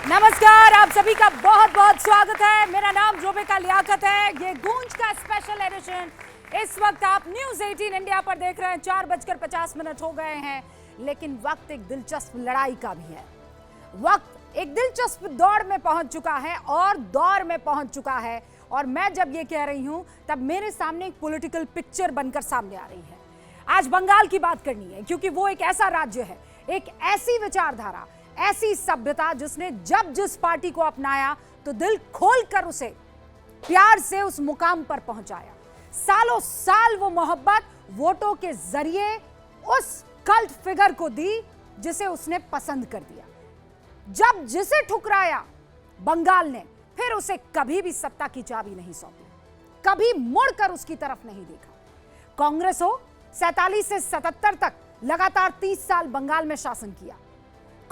नमस्कार, आप सभी का बहुत बहुत स्वागत है। मेरा नाम जोबेका लियाकत है। ये गूंज का स्पेशल एडिशन इस वक्त आप न्यूज़ 18 इंडिया पर देख रहे हैं। 4:50 हो गए हैं, लेकिन वक्त एक दिलचस्प लड़ाई का भी है। वक्त एक दिलचस्प दौड़ में पहुंच चुका है और दौर में पहुंच चुका है। और मैं जब ये कह रही हूं तब मेरे सामने एक पॉलिटिकल पिक्चर बनकर सामने आ रही है। आज बंगाल की बात करनी है, क्योंकि वो एक ऐसा राज्य है, एक ऐसी विचारधारा, ऐसी सभ्यता जिसने जब जिस पार्टी को अपनाया तो दिल खोलकर उसे प्यार से उस मुकाम पर पहुंचाया। सालों साल वो मोहब्बत वोटों के जरिए उस कल्ट फिगर को दी जिसे उसने पसंद कर दिया। जब जिसे ठुकराया बंगाल ने, फिर उसे कभी भी सत्ता की चाबी नहीं सौंपी, कभी मुड़कर उसकी तरफ नहीं देखा। कांग्रेस हो 47 से 77 तक लगातार 30 साल बंगाल में शासन किया।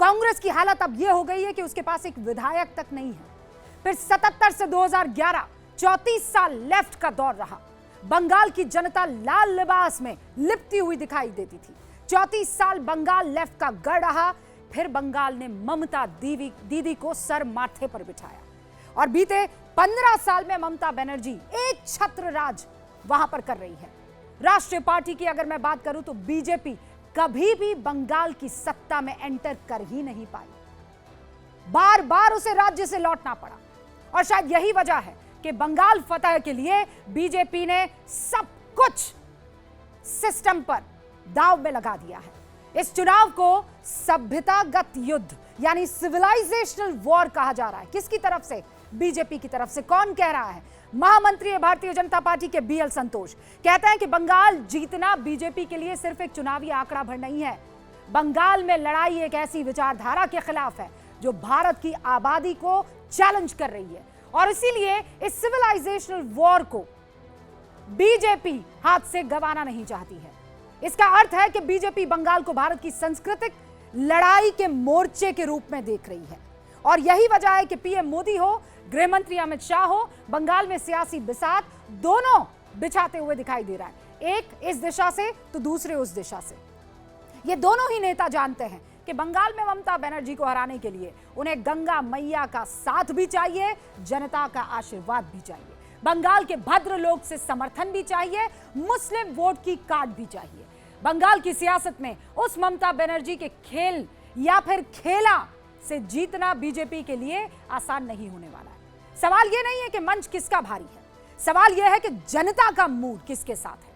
कांग्रेस की हालत अब यह हो गई है कि उसके पास एक विधायक तक नहीं है। फिर 77 से 2011 34 साल लेफ्ट का दौर रहा। बंगाल की जनता लाल लिबास में लिपटी हुई दिखाई देती थी। 34 साल बंगाल लेफ्ट का गढ़ रहा। फिर बंगाल ने ममता दीदी को सर माथे पर बिठाया और बीते 15 साल में ममता बनर्जी एक छत्र राज वहां पर कर रही है। राष्ट्रीय पार्टी की अगर मैं बात करूं तो बीजेपी कभी भी बंगाल की सत्ता में एंटर कर ही नहीं पाई। बार बार उसे राज्य से लौटना पड़ा और शायद यही वजह है कि बंगाल फतह के लिए बीजेपी ने सब कुछ सिस्टम पर दांव में लगा दिया है। इस चुनाव को सभ्यतागत युद्ध यानी सिविलाइजेशनल वॉर कहा जा रहा है। किसकी तरफ से? बीजेपी की तरफ से। कौन कह रहा है? महामंत्री भारतीय जनता पार्टी के बीएल संतोष कहते हैं कि बंगाल जीतना बीजेपी के लिए सिर्फ एक चुनावी आंकड़ा भर नहीं है। बंगाल में लड़ाई एक ऐसी विचारधारा के खिलाफ है जो भारत की आबादी को चैलेंज कर रही है और इसीलिए इस सिविलाइजेशनल वॉर को बीजेपी हाथ से गंवाना नहीं चाहती है। इसका अर्थ है कि बीजेपी बंगाल को भारत की सांस्कृतिक लड़ाई के मोर्चे के रूप में देख रही है और यही वजह है कि पीएम मोदी हो, गृह मंत्री अमित शाह हो, बंगाल में सियासी बिसात दोनों बिछाते हुए दिखाई दे रहा है। एक इस दिशा से तो दूसरे उस दिशा से। ये दोनों ही नेता जानते हैं कि बंगाल में ममता बनर्जी को हराने के लिए उन्हें गंगा मैया का साथ भी चाहिए, जनता का आशीर्वाद भी चाहिए, बंगाल के भद्र लोग से समर्थन भी चाहिए, मुस्लिम वोट की कार्ड भी चाहिए। बंगाल की सियासत में उस ममता बनर्जी के खेल या फिर खेला से जीतना बीजेपी के लिए आसान नहीं होने वाला है। सवाल यह नहीं है कि मंच किसका भारी है, सवाल यह है कि जनता का मूड किसके साथ है।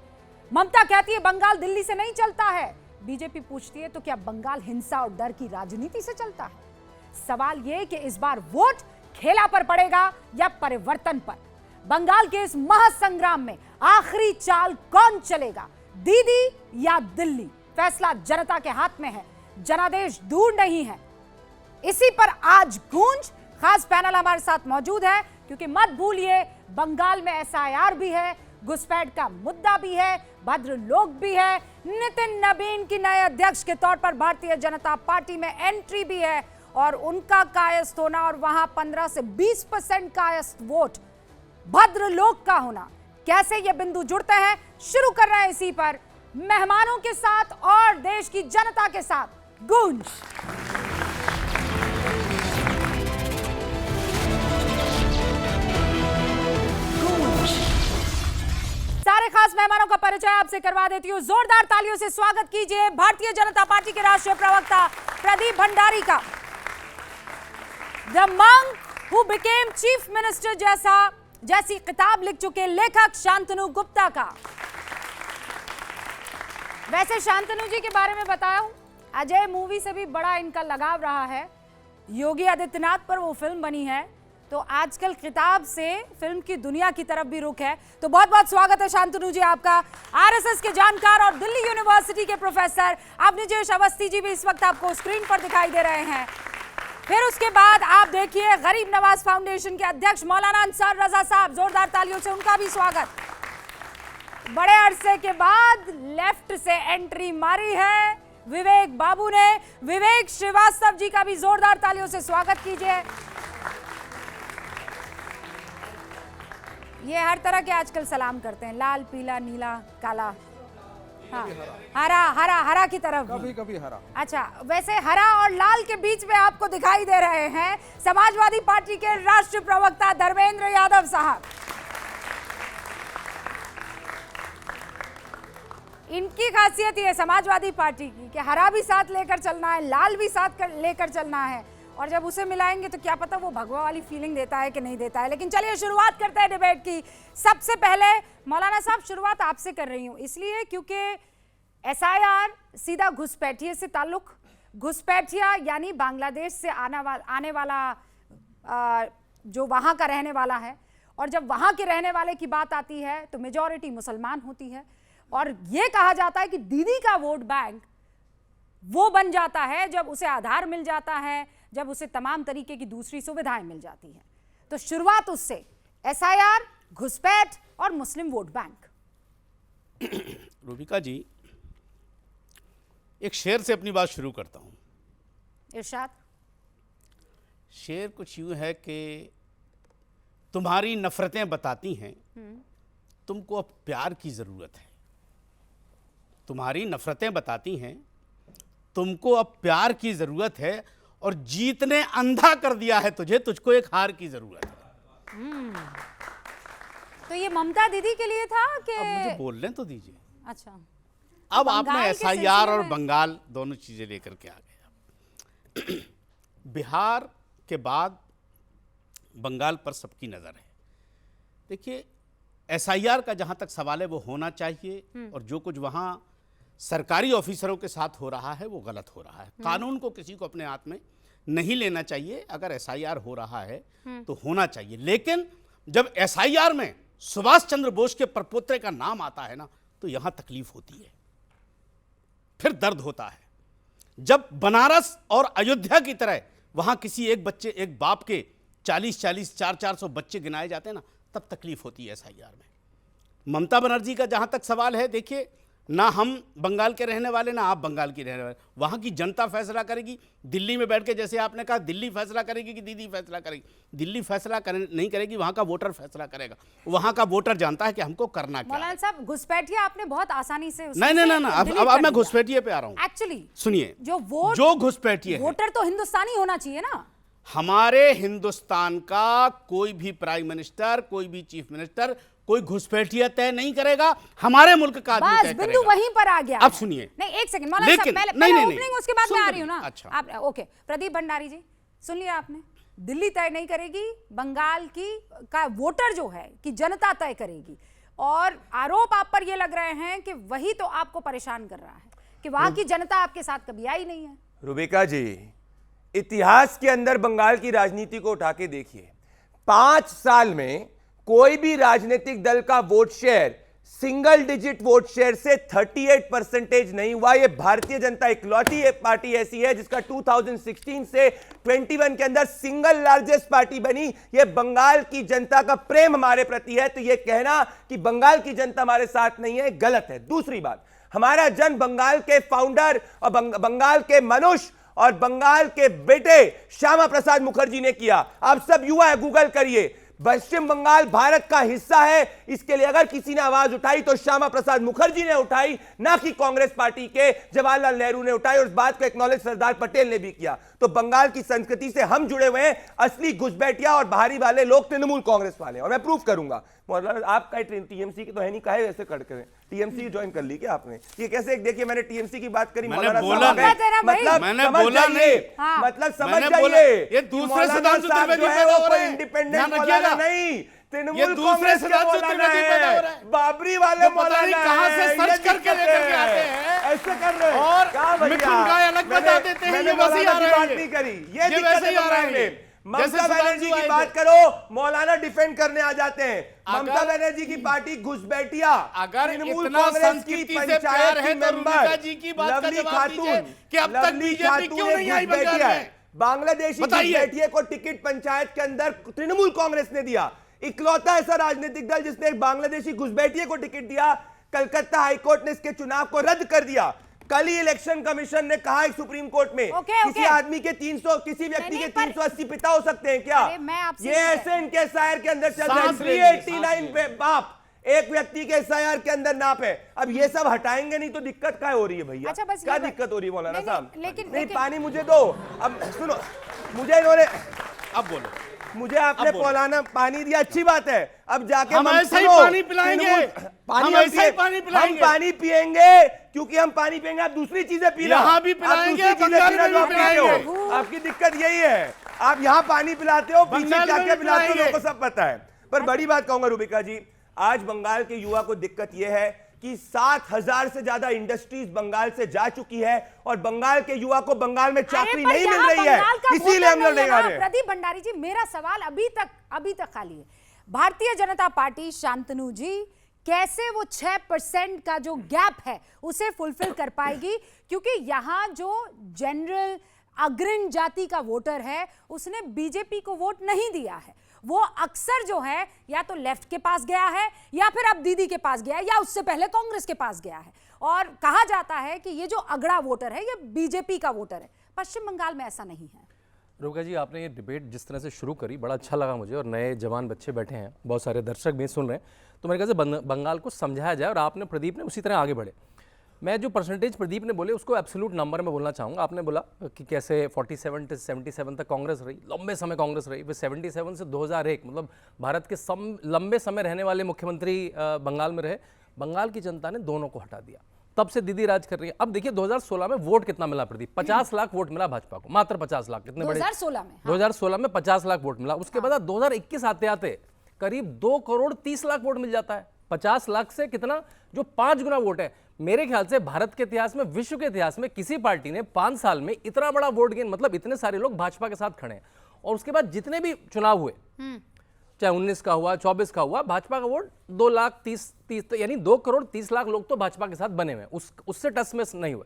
ममता कहती है बंगाल दिल्ली से नहीं चलता है, बीजेपी पूछती है तो क्या बंगाल हिंसा और डर की राजनीति से चलता है? सवाल यह कि इस बार वोट खेला पर पड़ेगा या परिवर्तन पर। बंगाल के इस महासंग्राम में आखिरी चाल कौन चलेगा, दीदी या दिल्ली? फैसला जनता के हाथ में है, जनादेश दूर नहीं है। इसी पर आज गूंज खास पैनल हमारे साथ मौजूद है, क्योंकि मत भूलिए बंगाल में एसआईआर भी है, घुसपैठ का मुद्दा भी है, भद्र लोग भी है, नितिन नबीन की नए अध्यक्ष के तौर पर भारतीय जनता पार्टी में एंट्री भी है और उनका कायस्थ होना और वहां 15 से 20% कायस्थ वोट भद्र लोग का होना, कैसे ये बिंदु जुड़ते हैं? शुरू कर रहे हैं इसी पर मेहमानों के साथ और देश की जनता के साथ गूंज। सारे खास मेहमानों का परिचय आपसे करवा देती हूँ। जोरदार तालियों से स्वागत कीजिए भारतीय जनता पार्टी के राष्ट्रीय प्रवक्ता प्रदीप भंडारी का। The monk who became chief minister जैसी किताब लिख चुके लेखक शांतनु गुप्ता का। वैसे शांतनु जी के बारे में बताया हूं, अजय मूवी से भी बड़ा इनका लगाव रहा है। योगी आदित्यनाथ पर वो फिल्म बनी है, तो आजकल किताब से फिल्म की दुनिया की तरफ भी रुख है। तो बहुत बहुत स्वागत है शांतनु जी आपका। आरएसएस के जानकार और दिल्ली यूनिवर्सिटी के प्रोफेसर अवनिजेश अवस्थी जी भी इस वक्त आपको स्क्रीन पर दिखाई दे रहे हैं। फिर उसके बाद आप देखिए गरीब नवाज फाउंडेशन के अध्यक्ष मौलाना अंसार रजा साहब, जोरदार तालियों से उनका भी स्वागत। बड़े अरसे के बाद लेफ्ट से एंट्री मारी है विवेक बाबू ने। विवेक श्रीवास्तव जी का भी जोरदार तालियों से स्वागत कीजिए। ये हर तरह के आजकल सलाम करते हैं, लाल पीला नीला काला। हाँ, हरा हरा हरा की तरफ भी। कभी कभी हरा। अच्छा, वैसे हरा और लाल के बीच में आपको दिखाई दे रहे हैं समाजवादी पार्टी के राष्ट्रीय प्रवक्ता धर्मेंद्र यादव साहब। इनकी खासियत ये समाजवादी पार्टी की कि हरा भी साथ लेकर चलना है, लाल भी साथ लेकर चलना है, और जब उसे मिलाएंगे तो क्या पता वो भगवा वाली फीलिंग देता है कि नहीं देता है। लेकिन चलिए शुरुआत करते हैं डिबेट की। सबसे पहले मौलाना साहब, शुरुआत आपसे कर रही हूँ, इसलिए क्योंकि एसआईआर सीधा घुसपैठिए से ताल्लुक, घुसपैठिया यानी बांग्लादेश से आने वाला जो वहाँ का रहने वाला है, और जब वहाँ के रहने वाले की बात आती है तो मेजॉरिटी मुसलमान होती है, और ये कहा जाता है कि दीदी का वोट बैंक वो बन जाता है जब उसे आधार मिल जाता है, जब उसे तमाम तरीके की दूसरी सुविधाएं मिल जाती हैं। तो शुरुआत उससे, एसआईआर, घुसपैठ और मुस्लिम वोट बैंक। रूबिका जी, एक शेर से अपनी बात शुरू करता हूं। इरशाद। शेर कुछ यूं है कि तुम्हारी नफरतें बताती हैं तुमको अब प्यार की जरूरत है। तुम्हारी नफरतें बताती हैं तुमको अब प्यार की जरूरत है, और जीत ने अंधा कर दिया है तुझे, तुझको एक हार की जरूरत है। तो ये ममता दीदी के लिए था कि अब मुझे बोलने तो दीजिए। अच्छा, अब आपने बंगाल के एसआईआर और सिलसिले में- बंगाल दोनों चीजें लेकर के आ गए। बिहार के बाद बंगाल पर सबकी नजर है। देखिए, एसआईआर का जहां तक सवाल है वो होना चाहिए, और जो कुछ वहां सरकारी ऑफिसरों के साथ हो रहा है वो गलत हो रहा है। कानून को किसी को अपने हाथ में नहीं लेना चाहिए। अगर एसआईआर हो रहा है तो होना चाहिए, लेकिन जब एसआईआर में सुभाष चंद्र बोस के परपोते का नाम आता है ना, तो यहां तकलीफ होती है, फिर दर्द होता है। जब बनारस और अयोध्या की तरह वहां किसी एक बच्चे, एक बाप के 40-40, 400 बच्चे गिनाए जाते हैं ना, तब तकलीफ होती है एसआईआर में। ममता बनर्जी का जहां तक सवाल है, देखिए, ना हम बंगाल के रहने वाले, ना आप बंगाल की रहने वाले, वहां की जनता फैसला करेगी। दिल्ली में बैठ के, जैसे आपने कहा, दिल्ली फैसला करेगी कि दीदी फैसला करेगी। दिल्ली फैसला नहीं करेगी, वहां का वोटर फैसला करेगा। वहां का वोटर जानता है कि हमको करना क्या है। मौलाना साहब, घुसपैठिया आपने बहुत आसानी से नहीं, अब मैं घुसपैठिए पे आ रहा हूं। एक्चुअली सुनिए, जो घुसपैठिए वोटर तो हिंदुस्तानी होना चाहिए ना। हमारे हिंदुस्तान का कोई भी प्राइम मिनिस्टर, कोई भी चीफ मिनिस्टर कोई घुसपैठिया तय नहीं करेगा, हमारे मुल्क का आदमी बस तय बिंदु करेगा। वहीं पर आ गया। अब सुनिए, नहीं, एक सेकंड मौलाना साहब, पहले नहीं, ओपनिंग, उसके बाद मैं आ रही हूँ ना। अच्छा, आप ओके, प्रदीप भंडारी जी, सुन लिया आपने। दिल्ली तय नहीं करेगी, बंगाल की का वोटर जो है कि जनता तय करेगी, और आरोप आप पर ये लग रहे हैं कि वही तो आपको परेशान कर रहा है कि वहां की जनता आपके साथ कभी आई नहीं है। रूबिका जी, इतिहास के अंदर बंगाल की राजनीति को उठा के देखिए। 5 साल में कोई भी राजनीतिक दल का vote share single digit vote share से 38% नहीं हुआ। यह भारतीय जनता इकलौती पार्टी ऐसी है जिसका 2016 से 21 के अंदर सिंगल लार्जेस्ट पार्टी बनी। यह बंगाल की जनता का प्रेम हमारे प्रति है, तो यह कहना कि बंगाल की जनता हमारे साथ नहीं है, गलत है। दूसरी बात, हमारा जन्म बंगाल के फाउंडर और बंगाल के मनुष्य और बंगाल के बेटे श्यामा प्रसाद मुखर्जी ने किया। आप सब युवा है, गूगल करिए। पश्चिम बंगाल भारत का हिस्सा है, इसके लिए अगर किसी ने आवाज उठाई तो श्यामा प्रसाद मुखर्जी ने उठाई, ना कि कांग्रेस पार्टी के जवाहरलाल नेहरू ने उठाई, और इस बात को एक्नॉलेज सरदार पटेल ने भी किया। तो बंगाल की संस्कृति से हम जुड़े हुए हैं। असली घुसपैठिया और बाहरी वाले लोग तृणमूल कांग्रेस वाले, और मैं प्रूफ करूंगा। आपका टीएमसी की तो है नहीं, काहे वैसे कट करें? टीएमसी ज्वाइन कर ली क्या आपने? ये कैसे? देखिए, मैंने टीएमसी की बात करी, मैंने बोला नहीं, मतलब समझ जाइए, ये दूसरे सिद्धांत सूत्र में इंडिपेंडेंट मौलाना नहीं, तृणमूल कांग्रेस के मौलाना है, बाबरी वाले मौलाना कहां से सर्च करके लेकर के आते हैं, ऐसे कर रहे हैं। और मिथुन गाय अलग बता देते हैं, ये वैसे ही आ रहे हैं, नहीं करी, ये वैसे ही आ रहे हैं। ममता बनर्जी की बात करो, मौलाना डिफेंड करने आ जाते हैं। ममता बनर्जी की पार्टी घुसपैठिया, अगर तृणमूल इतना कांग्रेस की संस्कृति से प्यार है तो रूबिका जी की बात का जवाब दीजिए कि अब तक बीजेपी क्यों नहीं आई बंगाल में? बांग्लादेशी घुसपैठिया को टिकट पंचायत के अंदर तृणमूल कांग्रेस ने दिया। इकलौता ऐसा राजनीतिक दल जिसने एक बांग्लादेशी घुसपैठिया को टिकट दिया। कलकत्ता हाईकोर्ट ने इसके चुनाव को रद्द कर दिया। कल ही इलेक्शन कमिशन ने कहा है सुप्रीम कोर्ट में, किसी आदमी के 300, किसी व्यक्ति के 380 पिता हो सकते हैं क्या? ये ऐसे इनके शायर के अंदर चल रहा है। 389 बाप एक व्यक्ति के एसआईआर के अंदर नाप है। अब ये सब हटाएंगे नहीं तो दिक्कत क्या हो रही है भैया? अच्छा, बस क्या ये दिक्कत हो रही है मौलाना साहब? लेकिन पानी मुझे दो। अब सुनो, मुझे इन्होंने, अब बोलो, मुझे आपने मौलाना पानी दिया, अच्छी बात है। अब जाके हम ऐसे ही पानी पिलाएंगे, हम ऐसे ही पानी पिलाएंगे, हम पानी पिएंगे, क्योंकि हम पानी पिएंगे, आप दूसरी चीजें पीना, यहाँ भी पिलाएंगे, बंगाल में भी पिलाएंगे। आपकी दिक्कत यही है, आप यहाँ पानी पिलाते हो, पीछे क्या क्या पिलाते हो, लोगों को सब पता है। पर बड़ी बात कहूंगा रूबिका जी, आज बंगाल के युवा को दिक्कत यह है कि 7,000 से ज्यादा इंडस्ट्रीज बंगाल से जा चुकी है और बंगाल के युवा को बंगाल में चाकरी नहीं मिल रही है, इसीलिए हम लोग नहीं आ रहे। प्रदीप भंडारी जी, मेरा सवाल अभी तक खाली है। भारतीय जनता पार्टी, शांतनु जी, कैसे वो 6% का जो गैप है उसे फुलफिल कर पाएगी? क्योंकि यहां जो जनरल अग्रणी जाति का वोटर है उसने बीजेपी को वोट नहीं दिया है। वो अक्सर जो है या तो लेफ्ट के पास गया है या फिर अब दीदी के पास गया है या उससे पहले कांग्रेस के पास गया है। और कहा जाता है कि ये जो अगड़ा वोटर है ये बीजेपी का वोटर है। पश्चिम बंगाल में ऐसा नहीं है। रूबिका जी, आपने ये डिबेट जिस तरह से शुरू करी बड़ा अच्छा लगा मुझे, और नए जवान बच्चे बैठे हैं, बहुत सारे दर्शक भी सुन रहे हैं, तो मेरे ख्याल से बंगाल को समझाया जाए। और आपने, प्रदीप ने उसी तरह आगे बढ़े। मैं जो परसेंटेज प्रदीप ने बोले उसको एब्सोल्यूट नंबर में बोलना चाहूँगा। आपने बोला कि कैसे 47 से 77 तक कांग्रेस रही, लंबे समय कांग्रेस रही, फिर 77 से 2001, मतलब भारत के लंबे समय रहने वाले मुख्यमंत्री बंगाल में रहे। बंगाल की जनता ने दोनों को हटा दिया, तब से दीदी राज कर रही है। अब देखिए 2016 में वोट कितना मिला प्रदीप? 50 लाख वोट मिला भाजपा को, मात्र 50 लाख। कितने बड़े 2016 में 50 लाख वोट मिला। उसके बाद 2021 आते आते करीब 2 करोड़ 30 लाख वोट मिल जाता है। 50 लाख से कितना, जो 5 गुना वोट है। मेरे ख्याल से भारत के इतिहास में, विश्व के इतिहास में किसी पार्टी ने 5 साल में इतना बड़ा वोट गेन, मतलब इतने सारे लोग भाजपा के साथ खड़े हैं। और उसके बाद जितने भी चुनाव हुए, चाहे 19 का हुआ, 24 का हुआ, भाजपा का वोट 2 लाख 30 तो यानी 2 करोड़ 30 लाख लोग तो भाजपा के साथ बने हुए, उससे टच में नहीं हुए।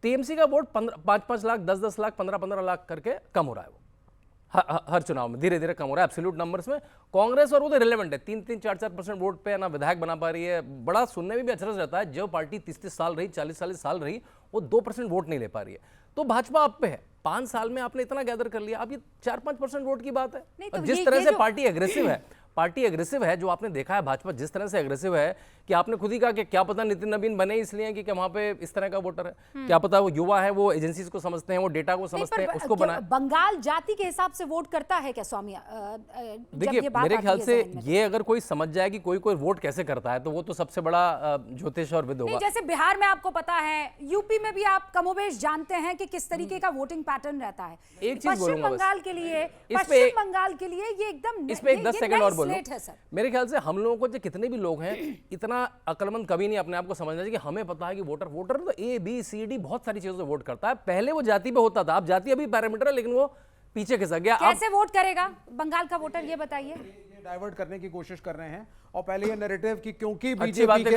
टीएमसी का वोट 5-5 लाख, 10-10 लाख, 15-15 लाख करके कम हो रहा है। वो हर चुनाव में धीरे धीरे कम हो रहा है एब्सोल्यूट नंबर्स में। कांग्रेस और वो तो रिलेवेंट है, 3-3, 4-4% वोट पे ना विधायक बना पा रही है। बड़ा सुनने में भी अचरज रहता है, जो पार्टी 30-30 साल रही, 40-40 साल रही, वो 2% वोट नहीं ले पा रही है। तो भाजपा आप पे है, 5 साल में आपने इतना गैदर कर लिया, अब ये 4-5% वोट की बात है। तो जिस तरह से पार्टी एग्रेसिव है, पार्टी एग्रेसिव है, जो आपने देखा है भाजपा जिस तरह से एग्रेसिव है कि आपने खुद ही कहा कि क्या पता नितिन नवीन बने इसलिए कि वहां पे इस तरह का वोटर है, क्या पता वो युवा है, वो एजेंसीज को समझते हैं, वो डेटा को समझते हैं, उसको बनाए। बंगाल जाति के हिसाब से वोट करता है क्या स्वामी? देखिए मेरे ख्याल से ये अगर कोई समझ जाए कि कोई वोट कैसे करता है तो वो तो सबसे बड़ा ज्योतिष और विद होगा। जैसे बिहार में आपको पता है, यूपी में भी आप कमोबेश जानते हैं कि किस तरीके का वोटिंग पैटर्न रहता है। एक चीज बोलूंगा बंगाल के लिए, पश्चिम बंगाल के लिए ये एकदम, इस पे एक 10 सेकंड और बोलूं। मेरे ख्याल से हम लोगों को जो कितने भी लोग हैं, इतना अक्लमंद कभी नहीं अपने आप को समझना चाहिए कि हमें पता है कि वोटर तो ABCD बहुत सारी चीजों से वोट करता है। पहले वो जाति पे होता था, अब जाति अभी पैरामीटर है, लेकिन वो पीछे खिसक गया। कैसे वोट करेगा बंगाल का वोटर, ये बताइए। डाइवर्ट करने की कोशिश कर रहे हैं, और पहले ये नैरेटिव कि क्योंकि बीजेपी के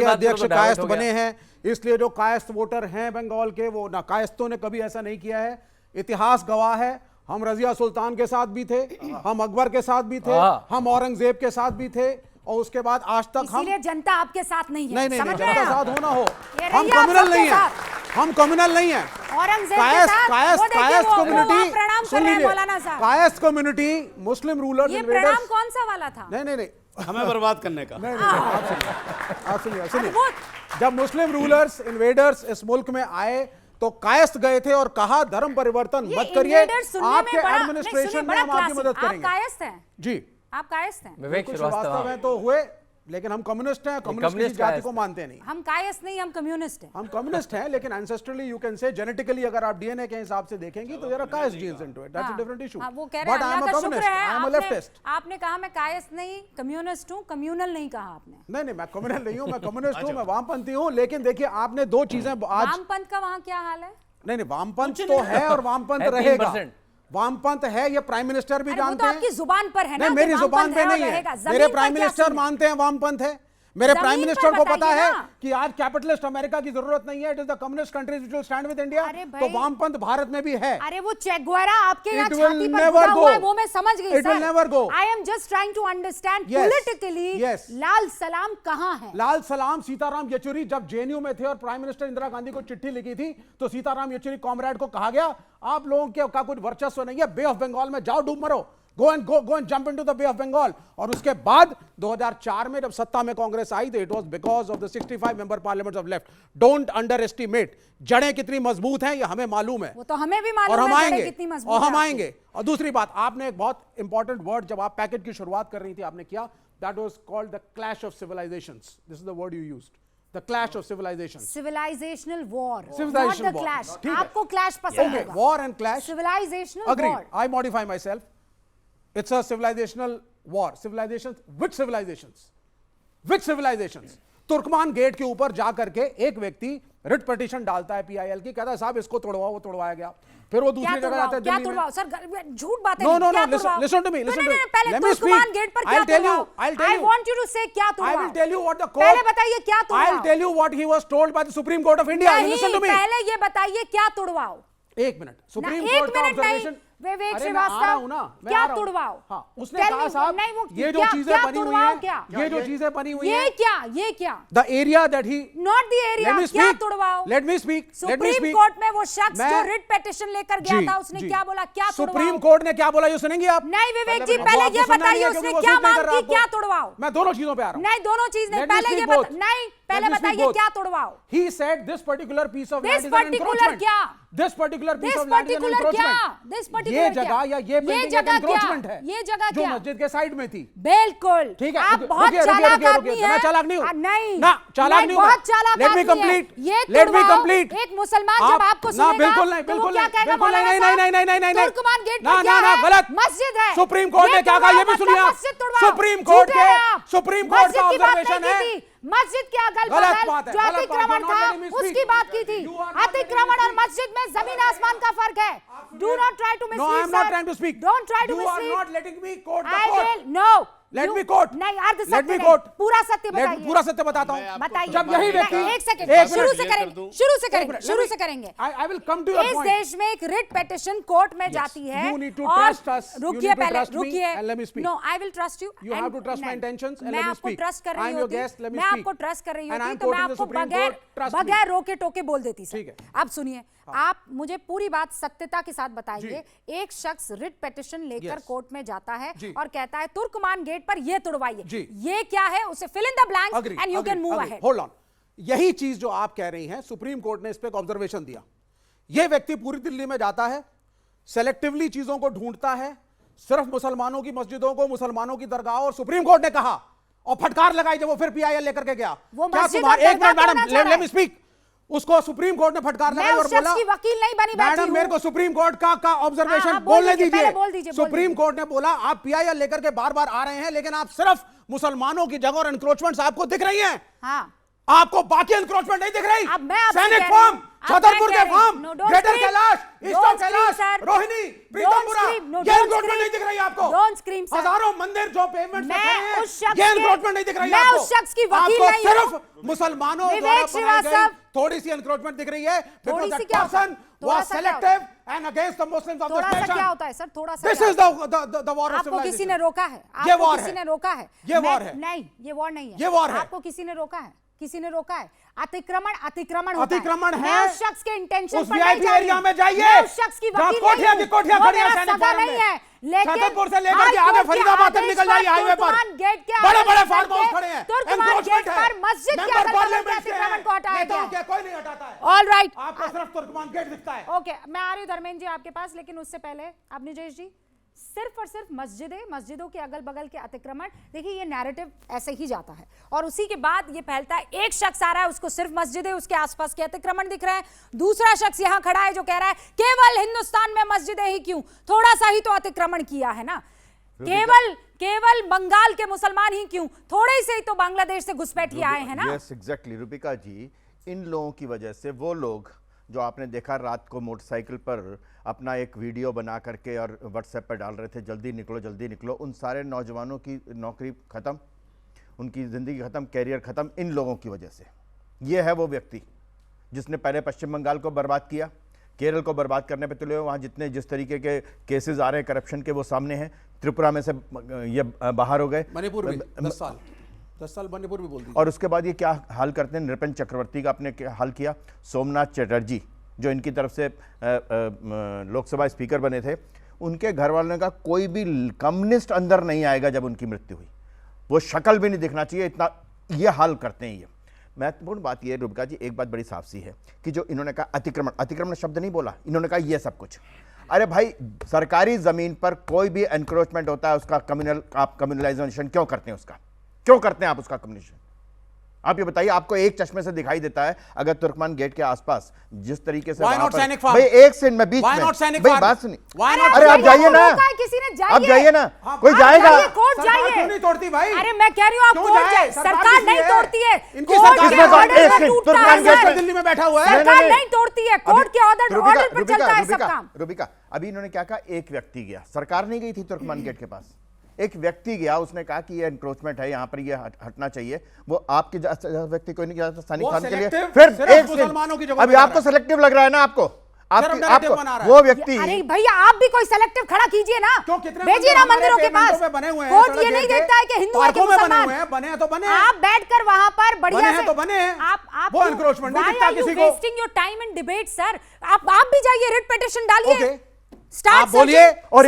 अध्यक्ष कायस्थ बने हैं, इसलिए जो कायस्थ वोटर हैं बंगाल के, वो ना कायस्थों ने कभी ऐसा नहीं किया है। इतिहास गवाह है, हम रजिया सुल्तान के साथ भी थे, हम अकबर के साथ भी थे, हम औरंगजेब के साथ भी थे, और उसके बाद आज तक हम, जनता आपके साथ नहीं है। नहीं, जनता साथ होना हो, हम कम्युनल नहीं है, हम कम्युनल नहीं है। कायस्थ कम्युनिटी, सुन लीजिए, कायस्थ कम्युनिटी मुस्लिम रूलर्स इन्वेडर्स, कौन सा वाला था? नहीं, हमें बर्बाद करने का। आप सुनिए, जब मुस्लिम रूलर्स इन्वेडर्स इस मुल्क में आए तो कायस्थ गए थे और कहा धर्म परिवर्तन मत करिए, आपके एडमिनिस्ट्रेशन में हम आपकी मदद करेंगे। आप कायस्थ हैं जी, आप कायस्थ हैं। विवेक श्रीवास्तव हैं तो हुए, लेकिन हम कम्युनिस्ट हैं, कम्युनिस्ट जाति को मानते नहीं। हम कायस्थ नहीं, हम कम्युनिस्ट हैं। हम कम्युनिस्ट हैं, लेकिन ancestrally you can say, genetically अगर आप डीएनए के हिसाब से देखेंगे तो there are Kayastha genes into it, that's a different issue. वो कह रहे हैं अल्लाह का शुक्र है, आई एम अ लेफ्टिस्ट। आपने कहा मैं कायस्थ नहीं कम्युनिस्ट हूं, कम्युनल नहीं कहा आपने। नहीं, मैं कम्युनल नहीं हूं, मैं कम्युनिस्ट हूं, मैं वामपंथी हूं। लेकिन देखिए आपने 2 चीजें आज, वामपंथ का वहां क्या हाल है? नहीं, वामपंथ तो है और वामपंथ रहेगा। वामपंथ है, ये प्राइम मिनिस्टर भी जानते हैं। आपकी जुबान पर है ना? नहीं, मेरी जुबान पे नहीं है, मेरे प्राइम मिनिस्टर मानते हैं वामपंथ है। मेरे प्राइम मिनिस्टर को पता है कि आज कैपिटलिस्ट अमेरिका की जरूरत नहीं है, it is the communist countries which will stand with India. तो वामपंथ भारत में भी है। अरे वो चे गुएरा आपके यहाँ छाती पर खुदा हुआ है, वो मैं समझ गई sir. It will never go. I am just trying to understand politically लाल सलाम कहां है? लाल सलाम सीताराम येचुरी जब जेएनयू में थे और प्राइम मिनिस्टर इंदिरा गांधी को चिट्ठी लिखी थी, तो सीताराम येचुरी कॉमरेड को कहा गया आप लोगों के का कुछ वर्चस्व नहीं है, बे ऑफ बंगाल में जाओ डूब मरो। go and jump into the Bay of Bengal. और उसके बाद 2004 में जब सत्ता में कांग्रेस आई तो it was because of the 65 member parliaments of left. Don't underestimate. जड़ें कितनी मजबूत हैं ये हमें मालूम है, वो तो हमें भी मालूम और हम है आएंगे, जड़ें कितनी मजबूत और हैं हम आपकी। आएंगे। और दूसरी बात, आपने एक बहुत इंपॉर्टेंट वर्ड जब आप पैकेज की शुरुआत कर रही थी आपने किया, that was called the clash of civilizations. This is the word you used. The clash of civilizations. Civilizational war, Civilization not the war. clash. ठीक है। आपको clash पसंद Okay, होगा। war and clash. Civilizational Agreed. war. I modify myself. It's a civilizational war. Civilizations. Which civilizations? Which civilizations? Turkman Gate के ऊपर जा करके एक व्यक्ति रिट पिटीशन डालता है पीआईएल की, कहता है साहब इसको तोड़वाओ, वो तोड़वाया गया। फिर वो दूसरी जगह जाता है क्या दिल्ली में। तुड़वाओ सर, झूठ बातें No, नहीं, no, क्या no, तुड़वाओ? listen to me, listen to me. पहले Let me Turkman speak. Gate पर I'll क्या tell you, तुड़वाओ? I'll tell I you. want you to say क्या I will तुड़वाओ? tell you what the court. पहले बताइए क्या तुड़वाओ? I'll tell you what he was told by the Supreme Court of India. You listen to me. पहले ये बताइए क्या तुड़वाओ? एक minute, supreme एक कोर्ट का मिनट नहीं, ऑब्जर्वेशन। विवेक अरे मैं आ रहा हूं श्रीवास्तव, ना, मैं क्या आ रहा हूं। तुड़वाओ? हाँ, उसने Tell कहा me, साहब नहीं, वो ये जो क्या- चीजें क्या बनी हुई तुड़वाओ हैं, क्या? ये जो चीजें बनी हुई ये हैं, क्या the area that he not the area, let me क्या speak, तुड़वाओ? let me speak, let me supreme speak. Court में वो शख्स मैं- जो रिट पिटीशन लेकर गया जी, था उसने जी। क्या बोला? क्या सुप्रीम तुड़वाओ? कोर्ट ने क्या बोला ये सुनेंगे आप? नहीं विवेक जी, अब पहले आपको ये सुनना नहीं बताइए है उसने क्योंकि वो क्या सूट नहीं मांग कर रहा की, क्या आपको। तुड़वाओ? मैं दोनों चीजों पे आ रहा हूं। नहीं दोनों चीज नहीं, Let me पहले speak ये both. नहीं, पहले Let me speak बताइए both. क्या तुड़वाओ? He said this particular piece of This land is an particular encroachment. क्या? This particular piece This of land is an particular क्या? encroachment. This particular ये क्या? जगह या ये ये बिल्डिंग एक जगह क्या? encroachment है, ये जगह जो क्या? मस्जिद के साइड में थी। बिल्कुल, ठीक है, आप रुकिए, बहुत रुकिए, चालाक रुकिए, आदमी रुकिए, हैं। मैं चालाक नहीं हूं। नहीं ना, चालाक नहीं हूं मैं। बहुत चालाक Let me आदमी है। complete. ये Let me तुड़वाओ, complete. एक मुसलमान जब आपको ना सुनेगा बिल्कुल नहीं, तो वो बिल्कुल क्या नहीं, कहेगा? बिल्कुल मौलाना नहीं, साहब, नहीं, नहीं, नहीं, नहीं, नहीं, तुर्कमान गेट ना, पर क्या ना, है? गलत। मस्जिद है। सुप्रीम कोर्ट ये ने क्या कहा ये भी तुड़वाओ, सुनिए आप। मस्जिद तुड़वाओ। सुप्रीम कोर्ट झूठे हैं आप। के सुप्रीम कोर्ट का मस्जिद की बात ऑब्जर्वेशन नहीं है। की थी। मस्जिद के अगल गलत बगल बात है, जो गलत बात है, अतिक्रमण you're not था letting me speak. उसकी बात की थी। You are not letting me अतिक्रमण और speak. मस्जिद में जमीन आसमान का फर्क है। Do not try to mislead, No, I am sir. not trying to speak. Don't try to You are mislead. not letting me quote the I court. will no. Let You- me quote. नहीं अर्ध Let सत्य me नहीं, quote. पूरा सत्य Let- बताइए। पूरा सत्य बताता मैं हूं। आपको बताइए। जब यही व्यक्ति नहीं, एक सेकंड, एक शुरू मिनट, से clear कर करेंगे, दूं। शुरू से एक करेंगे, मिनट, शुरू let me- से करेंगे। I will come to your इस point. देश में एक रिट पिटीशन कोर्ट में जाती है You need to और trust us. You रुकिए need to पहले, trust me रुकिए। and let me speak. No, I will trust you. You and- have to trust my नहीं, intentions and मैं let me आपको speak. ट्रस्ट कर रही I'm your होती, guest, let me मैं speak. आपको ट्रस्ट कर रही And होती I'm तो मैं quoting the आपको Supreme बगैर Court, trust me. बगैर रोके टोके बोल देती सर। ठीक है। अब सुनिए, आप मुझे पूरी बात सत्यता के साथ बताइए। एक शख्स रिट पिटीशन लेकर Yes. कोर्ट में जाता है जी। और कहता है तुर्कमान गेट पर ये तुड़वाइए, जी। ये क्या है? उसे fill in the blanks Agree, and you can move agree. Ahead. Hold on. यही चीज जो आप कह रही हैं सुप्रीम कोर्ट ने इस पे एक ऑब्जर्वेशन दिया। यह व्यक्ति पूरी दिल्ली में जाता है, सेलेक्टिवली चीजों को ढूंढता है, सिर्फ मुसलमानों की मस्जिदों को, मुसलमानों की दरगाह, और सुप्रीम कोर्ट ने कहा और फटकार लगाई जब वो फिर पीआईएल लेकर के गया। वो क्या मस्जिद तुम्हारे और एक दरगाह मिनट मैडम, तोड़ना चाह रहा लेट मी है। स्पीक। उसको सुप्रीम कोर्ट ने फटकार मैं लगाई और उस शख्स बोला, की वकील नहीं बनी बैठी मैडम हूं। मेरे को सुप्रीम कोर्ट का ऑब्जर्वेशन हाँ, बोल बोलने दीजिए, दीजिए। पहले बोल दीजिए, बोल सुप्रीम दीजिए। कोर्ट ने बोला आप पीआईएल लेकर के बार बार आ रहे हैं, लेकिन आप सिर्फ मुसलमानों की जगह और एनक्रोचमेंट्स आपको दिख रही हैं, हाँ, आपको बाकी एनक्रोचमेंट नहीं दिख रही। अब मैं आपसे सैनिक कह रही फार्म, हूं, अब छतरपुर मैं के कह रही हूं, farm, no, don't Greater scream, Kailash, don't Eastern scream, Kailash, sir. Rohini, Don't Pritampura, scream, no, ये don't एनक्रोचमेंट scream. नहीं दिख रही आपको। Don't scream, sir. हजारों मंदिर जो पेमेंट मैं उस शख्स ये के- एनक्रोचमेंट नहीं दिख रही मैं आपको। उस शख्स की वकील आपको नहीं हूं। सिर्फ मुसलमानों विवेक द्वारा बनाई गई श्रीवास्तव, थोड़ी सी एनक्रोचमेंट दिख रही है, थोड़ी because सी that क्या होता है? person थोड़ा was सा क्या होता selective and against the Muslims of थोड़ा this सा क्या nation. होता है सर? थोड़ा सा This क्या is होता है? the war of आपको किसी civilization. ने रोका है? ये आपको war किसी है। ने रोका है? ये मैं- war है। नहीं, ये वॉर नहीं है। ये war है। आपको किसी ने रोका है? किसी ने रोका है? अतिक्रमण अतिक्रमण होता है। अतिक्रमण है। मैं उस शख्स के इंटेंशन उस पर नहीं VIP जा रही एरिया हूं। में जाइए। मैं उस शख्स की जहां वकील कोठियां नहीं की हूं। कोठियां वो खड़ी हैं मेरा सैनिक सगा फार्म नहीं में। है, लेकिन छतरपुर से लेकर के हाई आगे कोर्ट के फरीदाबाद तक आदेश निकल जाइए पर हाईवे पर। तुर्कमान गेट के बड़े आगे बड़े लेकर फार्म हाउस के खड़े हैं। तुर्कमान एनक्रोचमेंट गेट है। पर मस्जिद के मेंबर अगल बगल के पार्लियामेंट के अतिक्रमण को हटाया नेताओं गया। के कोई नहीं हटाता है। ऑल राइट, आपको सिर्फ तुर्कमान गेट दिखता है। ओके, मैं आ रही हूं धर्मेंद्र जी आपके पास, लेकिन उससे पहले अब निजेश जी, सिर्फ और सिर्फ मस्जिदों के अगल बगल के अतिक्रमण, देखिए ये नैरेटिव ऐसे ही जाता है और उसी के बाद ये फैलता है। एक शख्स आ रहा है, उसको सिर्फ मस्जिदें, उसके आसपास के अतिक्रमण दिख रहे हैं। दूसरा शख्स यहां खड़ा है जो कह रहा है केवल हिंदुस्तान में मस्जिदें ही क्यों, थोड़ा सा ही तो अतिक्रमण किया है ना, केवल बंगाल के मुसलमान ही क्यों, थोड़े से ही तो बांग्लादेश से घुसपैठिए आए हैं ना। यस एग्जैक्टली रूपिका जी, इन लोगों की वजह से वो लोग जो आपने देखा रात को मोटरसाइकिल पर अपना एक वीडियो बना करके और व्हाट्सएप पर डाल रहे थे जल्दी निकलो, उन सारे नौजवानों की नौकरी ख़त्म, उनकी ज़िंदगी ख़त्म, कैरियर ख़त्म इन लोगों की वजह से। ये है वो व्यक्ति जिसने पहले पश्चिम बंगाल को बर्बाद किया, केरल को बर्बाद करने पे तुले हुए, वहाँ जिस तरीके के केसेस आ रहे हैं करप्शन के वो सामने हैं। त्रिपुरा में से ये बाहर हो गए, मणिपुर भी 10 साल मणिपुर भी बोल दिया। और उसके बाद ये क्या हाल करते हैं, नृपेंद्र चक्रवर्ती का आपने क्या हाल किया, सोमनाथ चटर्जी जो इनकी तरफ से लोकसभा स्पीकर बने थे, उनके घर वालों का कोई भी कम्युनिस्ट अंदर नहीं आएगा जब उनकी मृत्यु हुई, वो शक्ल भी नहीं दिखना चाहिए, इतना ये हाल करते हैं। ये महत्वपूर्ण बात ये रूबिका जी, एक बात बड़ी साफ सी है कि जो इन्होंने कहा अतिक्रमण, अतिक्रमण शब्द नहीं बोला, इन्होंने कहा ये सब कुछ। अरे भाई, सरकारी जमीन पर कोई भी एनक्रोचमेंट होता है उसका आप कम्युनलाइजेशन क्यों करते हैं? उसका क्यों करते हैं आप उसका कम्युनिकेशन? आप ये बताइए, आपको एक चश्मे से दिखाई देता है अगर तुर्कमान गेट के आसपास जिस तरीके से भाई एक सेकंड में बीच में भाई बात सुनिए, अरे आप जाइए ना, आप जाइए ना, कोई जाएगा? कोर्ट जाइए, क्यों नहीं तोड़ती भाई? अरे मैं कह रही हूँ आप कोर्ट जाइए, सरकार नहीं तोड़ती है, इनकी कोर्ट सरकार के ऑर्डर पर टूटता है सर। दिल्ली में बैठा हुआ है, सरकार नहीं तोड़ती है, कोर्ट के ऑर्डर पर चलता है सब काम। रूबिका, अभी इन्होंने क्या कहा? एक व्यक्ति गया, सरकार नहीं गई थी तुर्कमान गेट के पास, एक व्यक्ति गया, उसने कहा कि ये एनक्रोचमेंट है, यहाँ पर ये हटना चाहिए। वो आपके व्यक्ति कोई नहीं गया सानी खान के लिए, फिर एक मुसलमानों की जगह अभी आपको सेलेक्टिव लग रहा है ना, आपको वो व्यक्ति। अरे भैया आप भी कोई सेलेक्टिव खड़ा कीजिए ना, क्यों? कितने भेजिए ना मंदिरों के पास। बने हुए हैं, कोर्ट ये नहीं देखता है कि हिंदू है कि मुसलमान। बने हैं तो बने, आप बैठकर वहां पर बढ़िया से तो बने, आप वो एनक्रोचमेंट नहीं दिखता किसी को। Wasting your time in debate sir. आप भी जाइए, रिट पिटीशन डालिए, आप बोलिए, और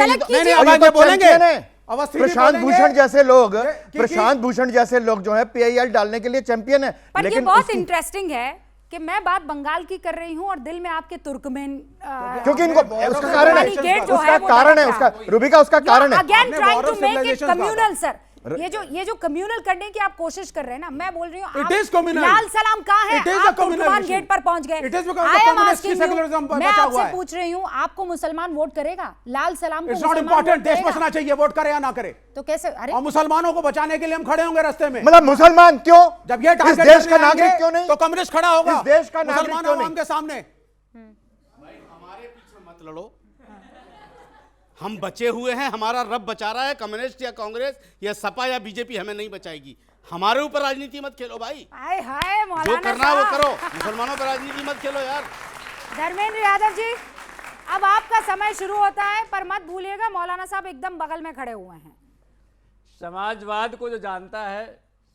बोलेंगे प्रशांत भूषण जैसे लोग, प्रशांत भूषण जैसे लोग जो है पीआईएल डालने के लिए चैंपियन है। पर ये बहुत इंटरेस्टिंग है कि मैं बात बंगाल की कर रही हूं और दिल में आपके तुर्कमेन, क्योंकि इनको उसका कारण है, उसका कारण है, उसका रूबिका उसका कारण है। Again trying to make it communal sir. ये जो कम्युनल करने की आप कोशिश कर रहे हैं ना, मैं बोल रही हूँ लाल सलाम कहाँ है? आप तुर्कमान गेट पर पहुंच गए। मैं आपसे पूछ रही हूँ, आपको मुसलमान वोट करेगा? लाल सलाम को इम्पोर्टेंट, देश बचना चाहिए, वोट करे या ना करे तो कैसे? अरे और मुसलमानों को बचाने के लिए हम खड़े होंगे रास्ते में। मतलब मुसलमान क्यों? जब ये इस देश का नागरिक क्यों नहीं? तो कम्युनिस्ट खड़ा होगा इस देश का नागरिक क्यों नहीं? के सामने हमारे पीछे मत लड़ो, हम बचे हुए हैं, हमारा रब बचा रहा है। कम्युनिस्ट या कांग्रेस या सपा या बीजेपी हमें नहीं बचाएगी। हमारे ऊपर राजनीति मत खेलो भाई, हाय हाय जो मौलाना करना है वो साहब। करो, मुसलमानों पर राजनीति मत खेलो यार। धर्मेंद्र यादव जी, अब आपका समय शुरू होता है, पर मत भूलिएगा मौलाना साहब एकदम बगल में खड़े हुए हैं। समाजवाद को जो जानता है,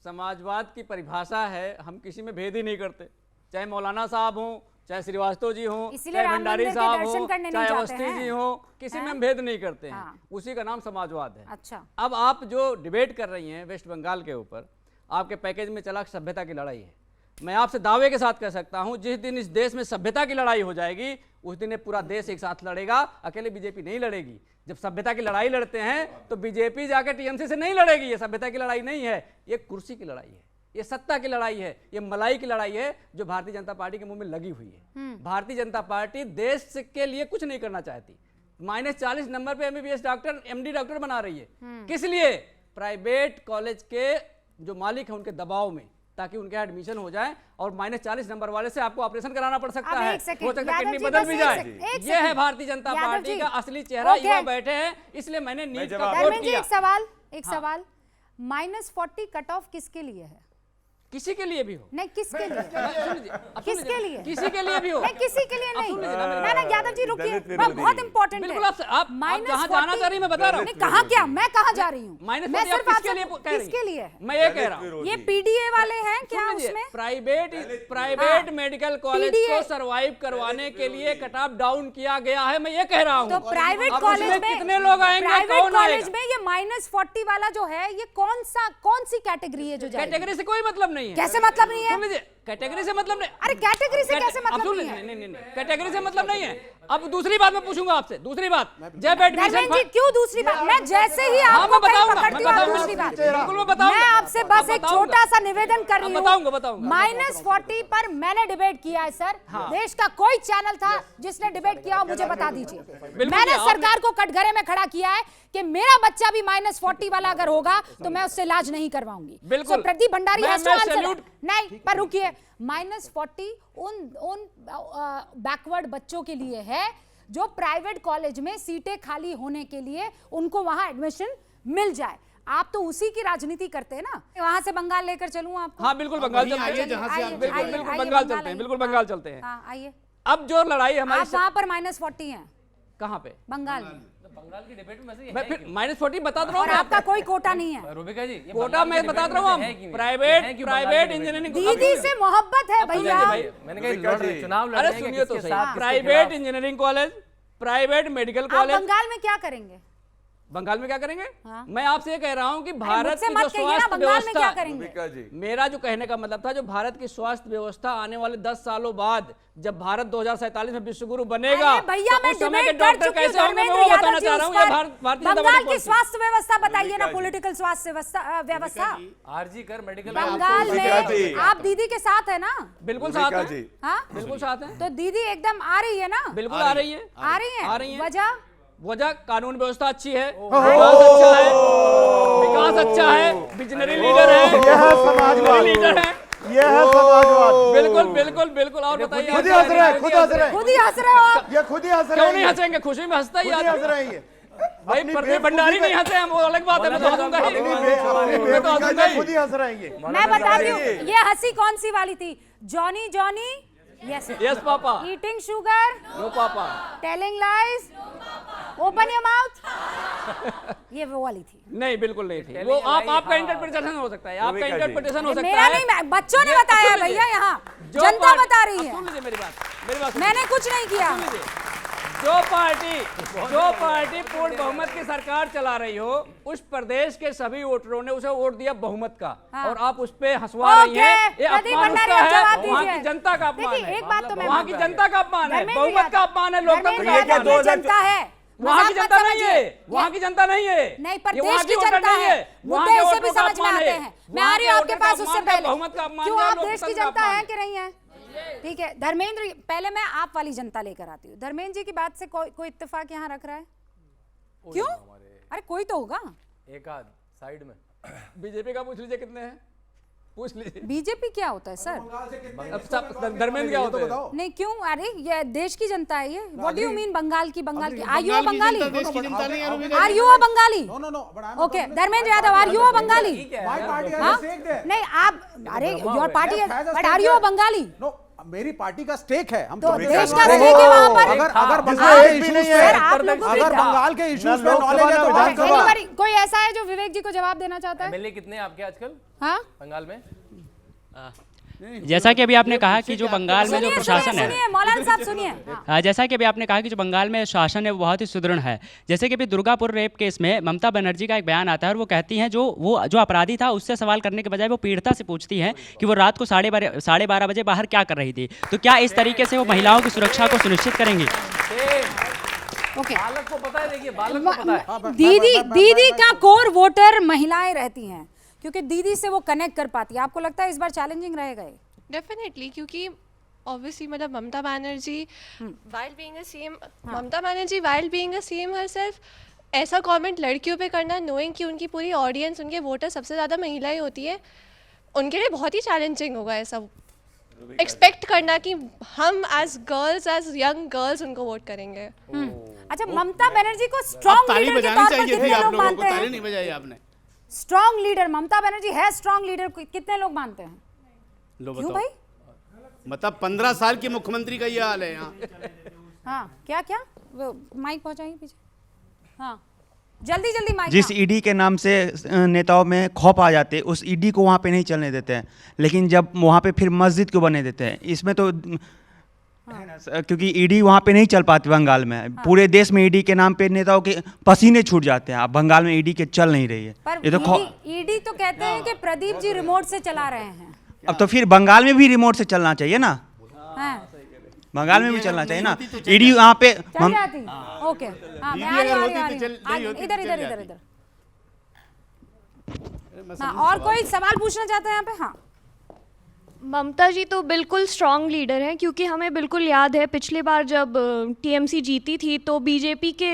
समाजवाद की परिभाषा है, हम किसी में भेद ही नहीं करते, चाहे मौलाना साहब हों, चाहे श्रीवास्तव जी हों, इसीलिए चाहे राम भंडारी मंदिर के साहब दर्शन हों, करने नहीं चाहे जाते अवस्थी हैं। जी हों, किसी में हम भेद नहीं करते हैं। हाँ। उसी का नाम समाजवाद है। अच्छा। अब आप जो डिबेट कर रही हैं वेस्ट बंगाल के ऊपर, आपके पैकेज में चला सभ्यता की लड़ाई है। मैं आपसे दावे के साथ कह सकता हूं, जिस दिन इस देश में सभ्यता की लड़ाई हो जाएगी, उस दिन ये पूरा देश एक साथ लड़ेगा, अकेले बीजेपी नहीं लड़ेगी। जब सभ्यता की लड़ाई लड़ते हैं तो बीजेपी जाकर टीएमसी से नहीं लड़ेगी। ये सभ्यता की लड़ाई नहीं है, ये कुर्सी की लड़ाई है, ये सत्ता की लड़ाई है, ये मलाई की लड़ाई है जो भारतीय जनता पार्टी के मुंह में लगी हुई है। भारतीय जनता पार्टी देश के लिए कुछ नहीं करना चाहती। -40 नंबर पे एमबीबीएस डॉक्टर, एमडी डॉक्टर बना रही है। किस लिए? प्राइवेट कॉलेज के जो मालिक है उनके दबाव में, ताकि उनके एडमिशन हो जाए और -40 नंबर वाले से आपको ऑपरेशन कराना पड़ सकता है, हो सकता है किडनी बदल भी जाए। ये है भारतीय जनता पार्टी का असली चेहरा। युवा बैठे हैं, इसलिए मैंने नीट का वोट किया। एक सवाल, -40 कट ऑफ किसके लिए है? किसी के लिए भी हो, नहीं किसके लिए? किसके लिए? किसी के लिए भी हो, नहीं किसी के लिए नहीं। ना यादव जी रुकिए, बहुत इंपॉर्टेंट है। बिल्कुल आप जहां जाना चाह रही मैं बता रहा हूँ। नहीं कहाँ क्या, मैं कहाँ जा रही हूँ? मैं सिर्फ किसके लिए मैं ये कह रहा हूँ, ये पीडीए वाले हैं क्या उसमें? प्राइवेट मेडिकल कॉलेज को सरवाइव करवाने के लिए कट ऑफ डाउन किया गया है, मैं ये कह रहा हूँ। तो प्राइवेट कॉलेज में कितने लोग आएंगे? प्राइवेट कॉलेज में ये -40 वाला जो है, ये कौन सी कैटेगरी है जो जाएगी? कैटेगरी से कोई मतलब नहीं है। कैसे मतलब नहीं है? सुन लीजिए, कैटेगरी से मतलब नहीं। अरे कैटेगरी से कैसे मतलब नहीं है? नहीं, कैटेगरी से मतलब नहीं है। अब दूसरी बात मैं पूछूंगा आपसे, दूसरी बात, जब एडमिशन जी क्यों दूसरी बात? मैं जैसे ही आपको कहीं पकड़ती हूं दूसरी बात, बिल्कुल मैं बताऊंगा। मैं आपसे बस एक छोटा सा निवेदन कर रही हूं। बताऊंगा। -40 पर मैंने डिबेट किया है सर। देश का कोई चैनल था जिसने डिबेट किया हो, मुझे बता दीजिए। मैंने सरकार को कटघरे में खड़ा किया है कि मेरा बच्चा भी -40 वाला अगर होगा तो मैं उससे इलाज नहीं करवाऊंगी। बिल्कुल। प्रदीप भंडारी नहीं, पर रुकिए, -40 उन बैकवर्ड बच्चों के लिए है जो प्राइवेट कॉलेज में सीटें खाली होने के लिए उनको वहां एडमिशन मिल जाए। आप तो उसी की राजनीति करते हैं ना। वहां से बंगाल लेकर चलूं आपको? हाँ बिल्कुल, बंगाल चलते हैं, बिल्कुल बंगाल चलते हैं, बिल्कुल बंगाल चलते हैं। हाँ आइए। अब जो लड़ाई हमारी, आप वहां पर -40 हैं। कहाँ पे? बंगाल में। बंगाल की डिबेट में मैं फिर -40 बता रहा हूँ। और आपका कोई कोटा नहीं है। रूबिका जी, कोटा मैं बता रहा हूँ। प्राइवेट इंजीनियरिंग, दीदी से मोहब्बत है भैया। मैंने कहा चुनाव लड़ अरे सुनिए तो सही, private engineering college, private medical आप कॉलेज। बंगाल में क्या करेंगे? बंगाल में क्या करेंगे? हाँ। मैं आपसे ये कह रहा हूं कि भारत मुझसे की मत जो कहिए ना, स्वास्थ्य बंगाल में क्या व्यवस्था, करेंगे? मेरा जो कहने का मतलब था, जो भारत की स्वास्थ्य व्यवस्था आने वाले 10 सालों बाद जब भारत 2047 में विश्वगुरु बनेगा, अरे भैया, तो मैं उस समय के डिबेट कर डॉक्टर चुकी हूँ कैसे होंगे मैं धर्मेंद्र वो यादव बताना जी चाह उस रहा हूँ। ये पर। भारतीय जनता बंगाल पार्टी की पॉलिसी। स्वास्थ्य व्यवस्था बताइए ना, पॉलिटिकल स्वास्थ्य व्यवस्था। आरजी कर मेडिकल बंगाल में आप दीदी के साथ है ना? बिल्कुल साथ है, हाँ, बिल्कुल साथ है, तो दीदी एकदम आ रही है ना? बिल्कुल आ रही है, आ रही है। वजह कानून व्यवस्था अच्छी है, विकास अच्छा है, विकास अच्छा है, विजनरी लीडर है, यह समाजवाद, लीडर है, यह है समाजवाद। बिल्कुल बिल्कुल बिल्कुल। और बताइए, खुद ही हंस रहे हैं, खुद हंस रहे हैं, खुद ही हंस रहे हो आप। ये खुद ही हंस रहे क्यों हैं, नहीं हंसेंगे? खुशी में हंसता ही खुद ही हंस आदमी। रहे हैं ये। भाई अपनी प्रदीप बेवकूफी भंडारी पे- नहीं हंसे हम, वो अलग बात है, मैं तो हंसूंगा ही। अपनी मैं तो हंसूंगा बेवकूफी ही। खुद ही हंस रहे हैं ये। मैं बताती हूँ ये हंसी कौन सी वाली थी? Johnny Johnny yes yes papa, eating sugar, no papa, telling lies, open your mouth, ये वो वाली थी। नहीं बिल्कुल नहीं थी वो। आपका इंटरप्रिटेशन हो सकता है, आपका इंटरप्रिटेशन हो सकता मेरा है। नहीं, बच्चों ने बताया है भैया, यहाँ जनता बता रही है, सुन लीजिए मेरी बात सुन मैंने कुछ नहीं किया। लीजिए। जो पार्टी पूर्ण बहुमत की सरकार चला रही हो, उस प्रदेश के सभी वोटरों ने उसे वोट दिया बहुमत का, हाँ। और आप उस पे हंसवा रही हैं। ये प्रदीप अपमान भंडारी, उसका आप जवाब है, वहाँ दीजिए। की जनता का अपमान देखिए, है, एक बात तो मैं वहाँ की जनता का अपमान है, धर्मेंद्र बहुमत का यादव- अपमान है, लोकतंत्र धर्मेंद्र का यादव अपमान ये है। जनता है, वहाँ की मजाक जनता मत नहीं समझिए। है, वहाँ की जनता नहीं है, नहीं, ये प्रदेश वहाँ की वोटर जनता नहीं है, वहाँ मुद्दे के इसे भी वोटर का समझ में अपमान आते है, हैं। मैं वहाँ आ रही के हूँ आपके वोटर का पास उससे अपमान है, पहले, बहुमत का अपमान क्यों है, आप देश की लोकतंत्र का जनता अपमान है कि नहीं है? ठीक है धर्मेंद्र, पहले मैं आप वाली जनता लेकर आती हूँ। धर्मेंद्र जी की बात से कोई इत्तेफाक यहाँ रख रहा है? क्यों? अरे कोई तो होगा। एक आध साइड में बीजेपी का पूछ लीजिए कितने हैं, पूछ लीजिए। बीजेपी क्या होता है सर? अब धर्मेंद्र क्या होता है? नहीं क्यों, अरे ये देश की जनता है ये। What do you mean Bengal की? बंगाल की आर यू बंगाल की बंगाली? जनता देश की जनता नहीं है। Are you Bengali? No, no, no. But I'm okay Dharmendra Yadav, are you Bengali? My party has हाँ? a stake there. नहीं आप, अरे your party Left has a but stake are you there. Bengali? No, मेरी पार्टी का स्टेक है। हम तो तो देश का stake है वहाँ पर। अगर जिसमें बंगाल के एक भी issues नहीं पे- है। सर आप लोगों की अगर बंगाल के इश्यूज पे लोकसभा नॉलेज है तो ना विधानसभा। विधानसभा। कोई ऐसा है जो विवेक जी को जवाब देना चाहता है? एमएलए कितने हैं आपके आजकल हाँ बंगाल में? जैसा कि अभी आपने कहा कि जो बंगाल में जो सुनिए प्रशासन है, सुनिए मौलाना साहब सुनिए। हाँ। जैसा कि अभी आपने कहा कि जो बंगाल में शासन है वो बहुत ही सुदृढ़ है। जैसे कि अभी दुर्गापुर रेप केस में ममता बनर्जी का एक बयान आता है और वो कहती हैं जो अपराधी था उससे सवाल करने के बजाय वो पीड़िता से पूछती हैं कि वो रात को 12:30 बजे बाहर क्या कर रही थी। तो क्या इस तरीके से वो महिलाओं की सुरक्षा को सुनिश्चित करेंगी? ओके बालक को पता है, देखिए बालक को पता है। दीदी का कोर वोटर महिलाएं रहती हैं, क्योंकि दीदी से वो कनेक्ट कर पाती है। आपको लगता है इस बार चैलेंजिंग रहेगा ये? डेफिनेटली, क्योंकि ऑब्वियसली मतलब Mamata Banerjee while being a CM, Mamata Banerjee while being a CM herself ऐसा कमेंट लड़कियों पे करना, नोइंग कि उनकी पूरी ऑडियंस, उनके वोटर सबसे ज़्यादा महिलाएं होती है, उनके लिए बहुत ही चैलेंजिंग होगा ऐसा एक्सपेक्ट करना कि हम as girls, as young girls उनको वोट करेंगे। अच्छा, ममता बनर्जी को अब स्ट्रॉन्ग ताली लीडर के बजानी तौर पर चाहिए थी कितने आप लोग लोगों को, मानते ताली हैं? नहीं बजाई आपने। स्ट्रॉन्ग लीडर ममता बनर्जी है, स्ट्रॉन्ग लीडर कितने लोग मानते हैं? लो क्यों बताओ। भाई? मतलब 15 साल की मुख्यमंत्री का ये हाल है यहाँ। हाँ क्या क्या वो माइक पहुंचाइए पीछे। हाँ जल्दी जल्दी माइक। जिस ईडी के नाम से नेताओं में खौफ आ जाते, उस ईडी को वहाँ पे नहीं चलने देते हैं, लेकिन जब वहाँ पे फिर मस्जिद क्यों बने देते हैं? इसमें तो है ना, क्योंकि ईडी वहाँ पे नहीं चल पाती बंगाल में। पूरे देश में ईडी के नाम पे नेताओं के पसीने छूट जाते हैं। अब बंगाल में ईडी के चल नहीं रही है। पर ये तो ईडी तो कहते हैं कि प्रदीप जी रिमोट से चला रहे हैं। अब तो फिर बंगाल में भी रिमोट से चलना चाहिए ना, हाँ बंगाल में भी चलना चाहिए ना। ईडी वहाँ पे चल जाती। ओके हाँ मैं आ रही हूँ इधर इधर इधर इधर। हाँ और कोई सवाल पूछना चाहता है यहाँ पे? हाँ ममता जी तो बिल्कुल स्ट्रॉन्ग लीडर हैं, क्योंकि हमें बिल्कुल याद है पिछली बार जब टीएमसी जीती थी तो बीजेपी के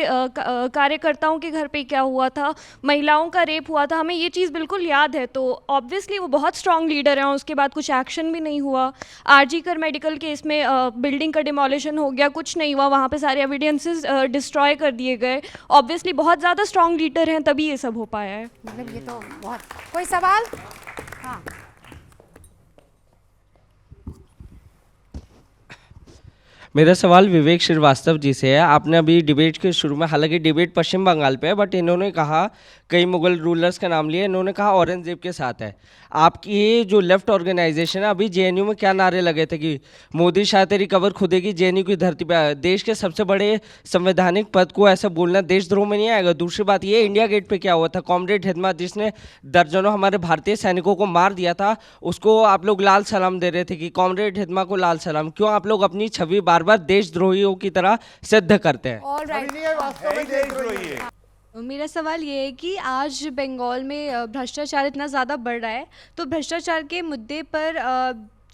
कार्यकर्ताओं के घर पे क्या हुआ था, महिलाओं का रेप हुआ था, हमें ये चीज़ बिल्कुल याद है। तो ऑब्वियसली वो बहुत स्ट्रॉन्ग लीडर हैं। उसके बाद कुछ एक्शन भी नहीं हुआ। आरजी कर मेडिकल केस में बिल्डिंग का डिमोलिशन हो गया, कुछ नहीं हुआ, वहाँ पर सारे एविडेंसेस डिस्ट्रॉय कर दिए गए। ऑब्वियसली बहुत ज़्यादा स्ट्रॉन्ग लीडर हैं, तभी ये सब हो पाया है। मतलब ये तो बहुत। कोई सवाल? हाँ मेरा सवाल विवेक श्रीवास्तव जी से है। आपने अभी डिबेट के शुरू में, हालांकि डिबेट पश्चिम बंगाल पे है, बट इन्होंने कहा कई मुगल रूलर्स का नाम लिया, इन्होंने कहा औरंगजेब के साथ है। आपकी ये जो लेफ्ट ऑर्गेनाइजेशन है, अभी जेएनयू में क्या नारे लगे थे कि मोदी शाह तेरी कबर खुदेगी जेएनयू की धरती पे। देश के सबसे बड़े संवैधानिक पद को ऐसा बोलना देशद्रोह में नहीं आएगा? दूसरी बात ये, इंडिया गेट पे क्या हुआ था? कॉमरेड हिदमा जिसने दर्जनों हमारे भारतीय सैनिकों को मार दिया था, उसको आप लोग लाल सलाम दे रहे थे कि कॉमरेड हिदमा को लाल सलाम। क्यों आप लोग अपनी छवि बार बार देशद्रोहियों की तरह सिद्ध करते हैं? मेरा सवाल ये है कि आज बंगाल में भ्रष्टाचार इतना ज़्यादा बढ़ रहा है, तो भ्रष्टाचार के मुद्दे पर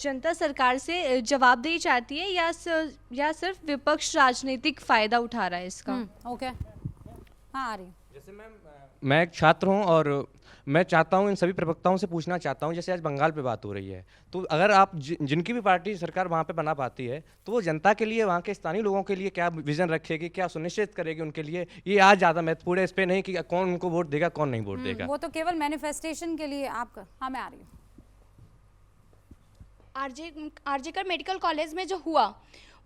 जनता सरकार से जवाबदेही चाहती है या सिर्फ विपक्ष राजनीतिक फ़ायदा उठा रहा है इसका? ओके, हाँ आ रही। जैसे मैं एक छात्र हूँ और मैं चाहता हूँ, इन सभी प्रवक्ताओं से पूछना चाहता हूँ, जैसे आज बंगाल पे बात हो रही है, तो अगर आप जिनकी भी पार्टी सरकार वहाँ पे बना पाती है, तो वो जनता के लिए, वहाँ के स्थानीय लोगों के लिए क्या विजन रखेगी, क्या सुनिश्चित करेगी उनके लिए? ये आज ज़्यादा महत्वपूर्ण है, इस पर नहीं कि कौन उनको वोट देगा कौन नहीं वोट देगा। वो तो केवल मैनिफेस्टेशन के लिए आपका। हाँ मैं आ रही हूँ। आरजेकर मेडिकल कॉलेज में जो हुआ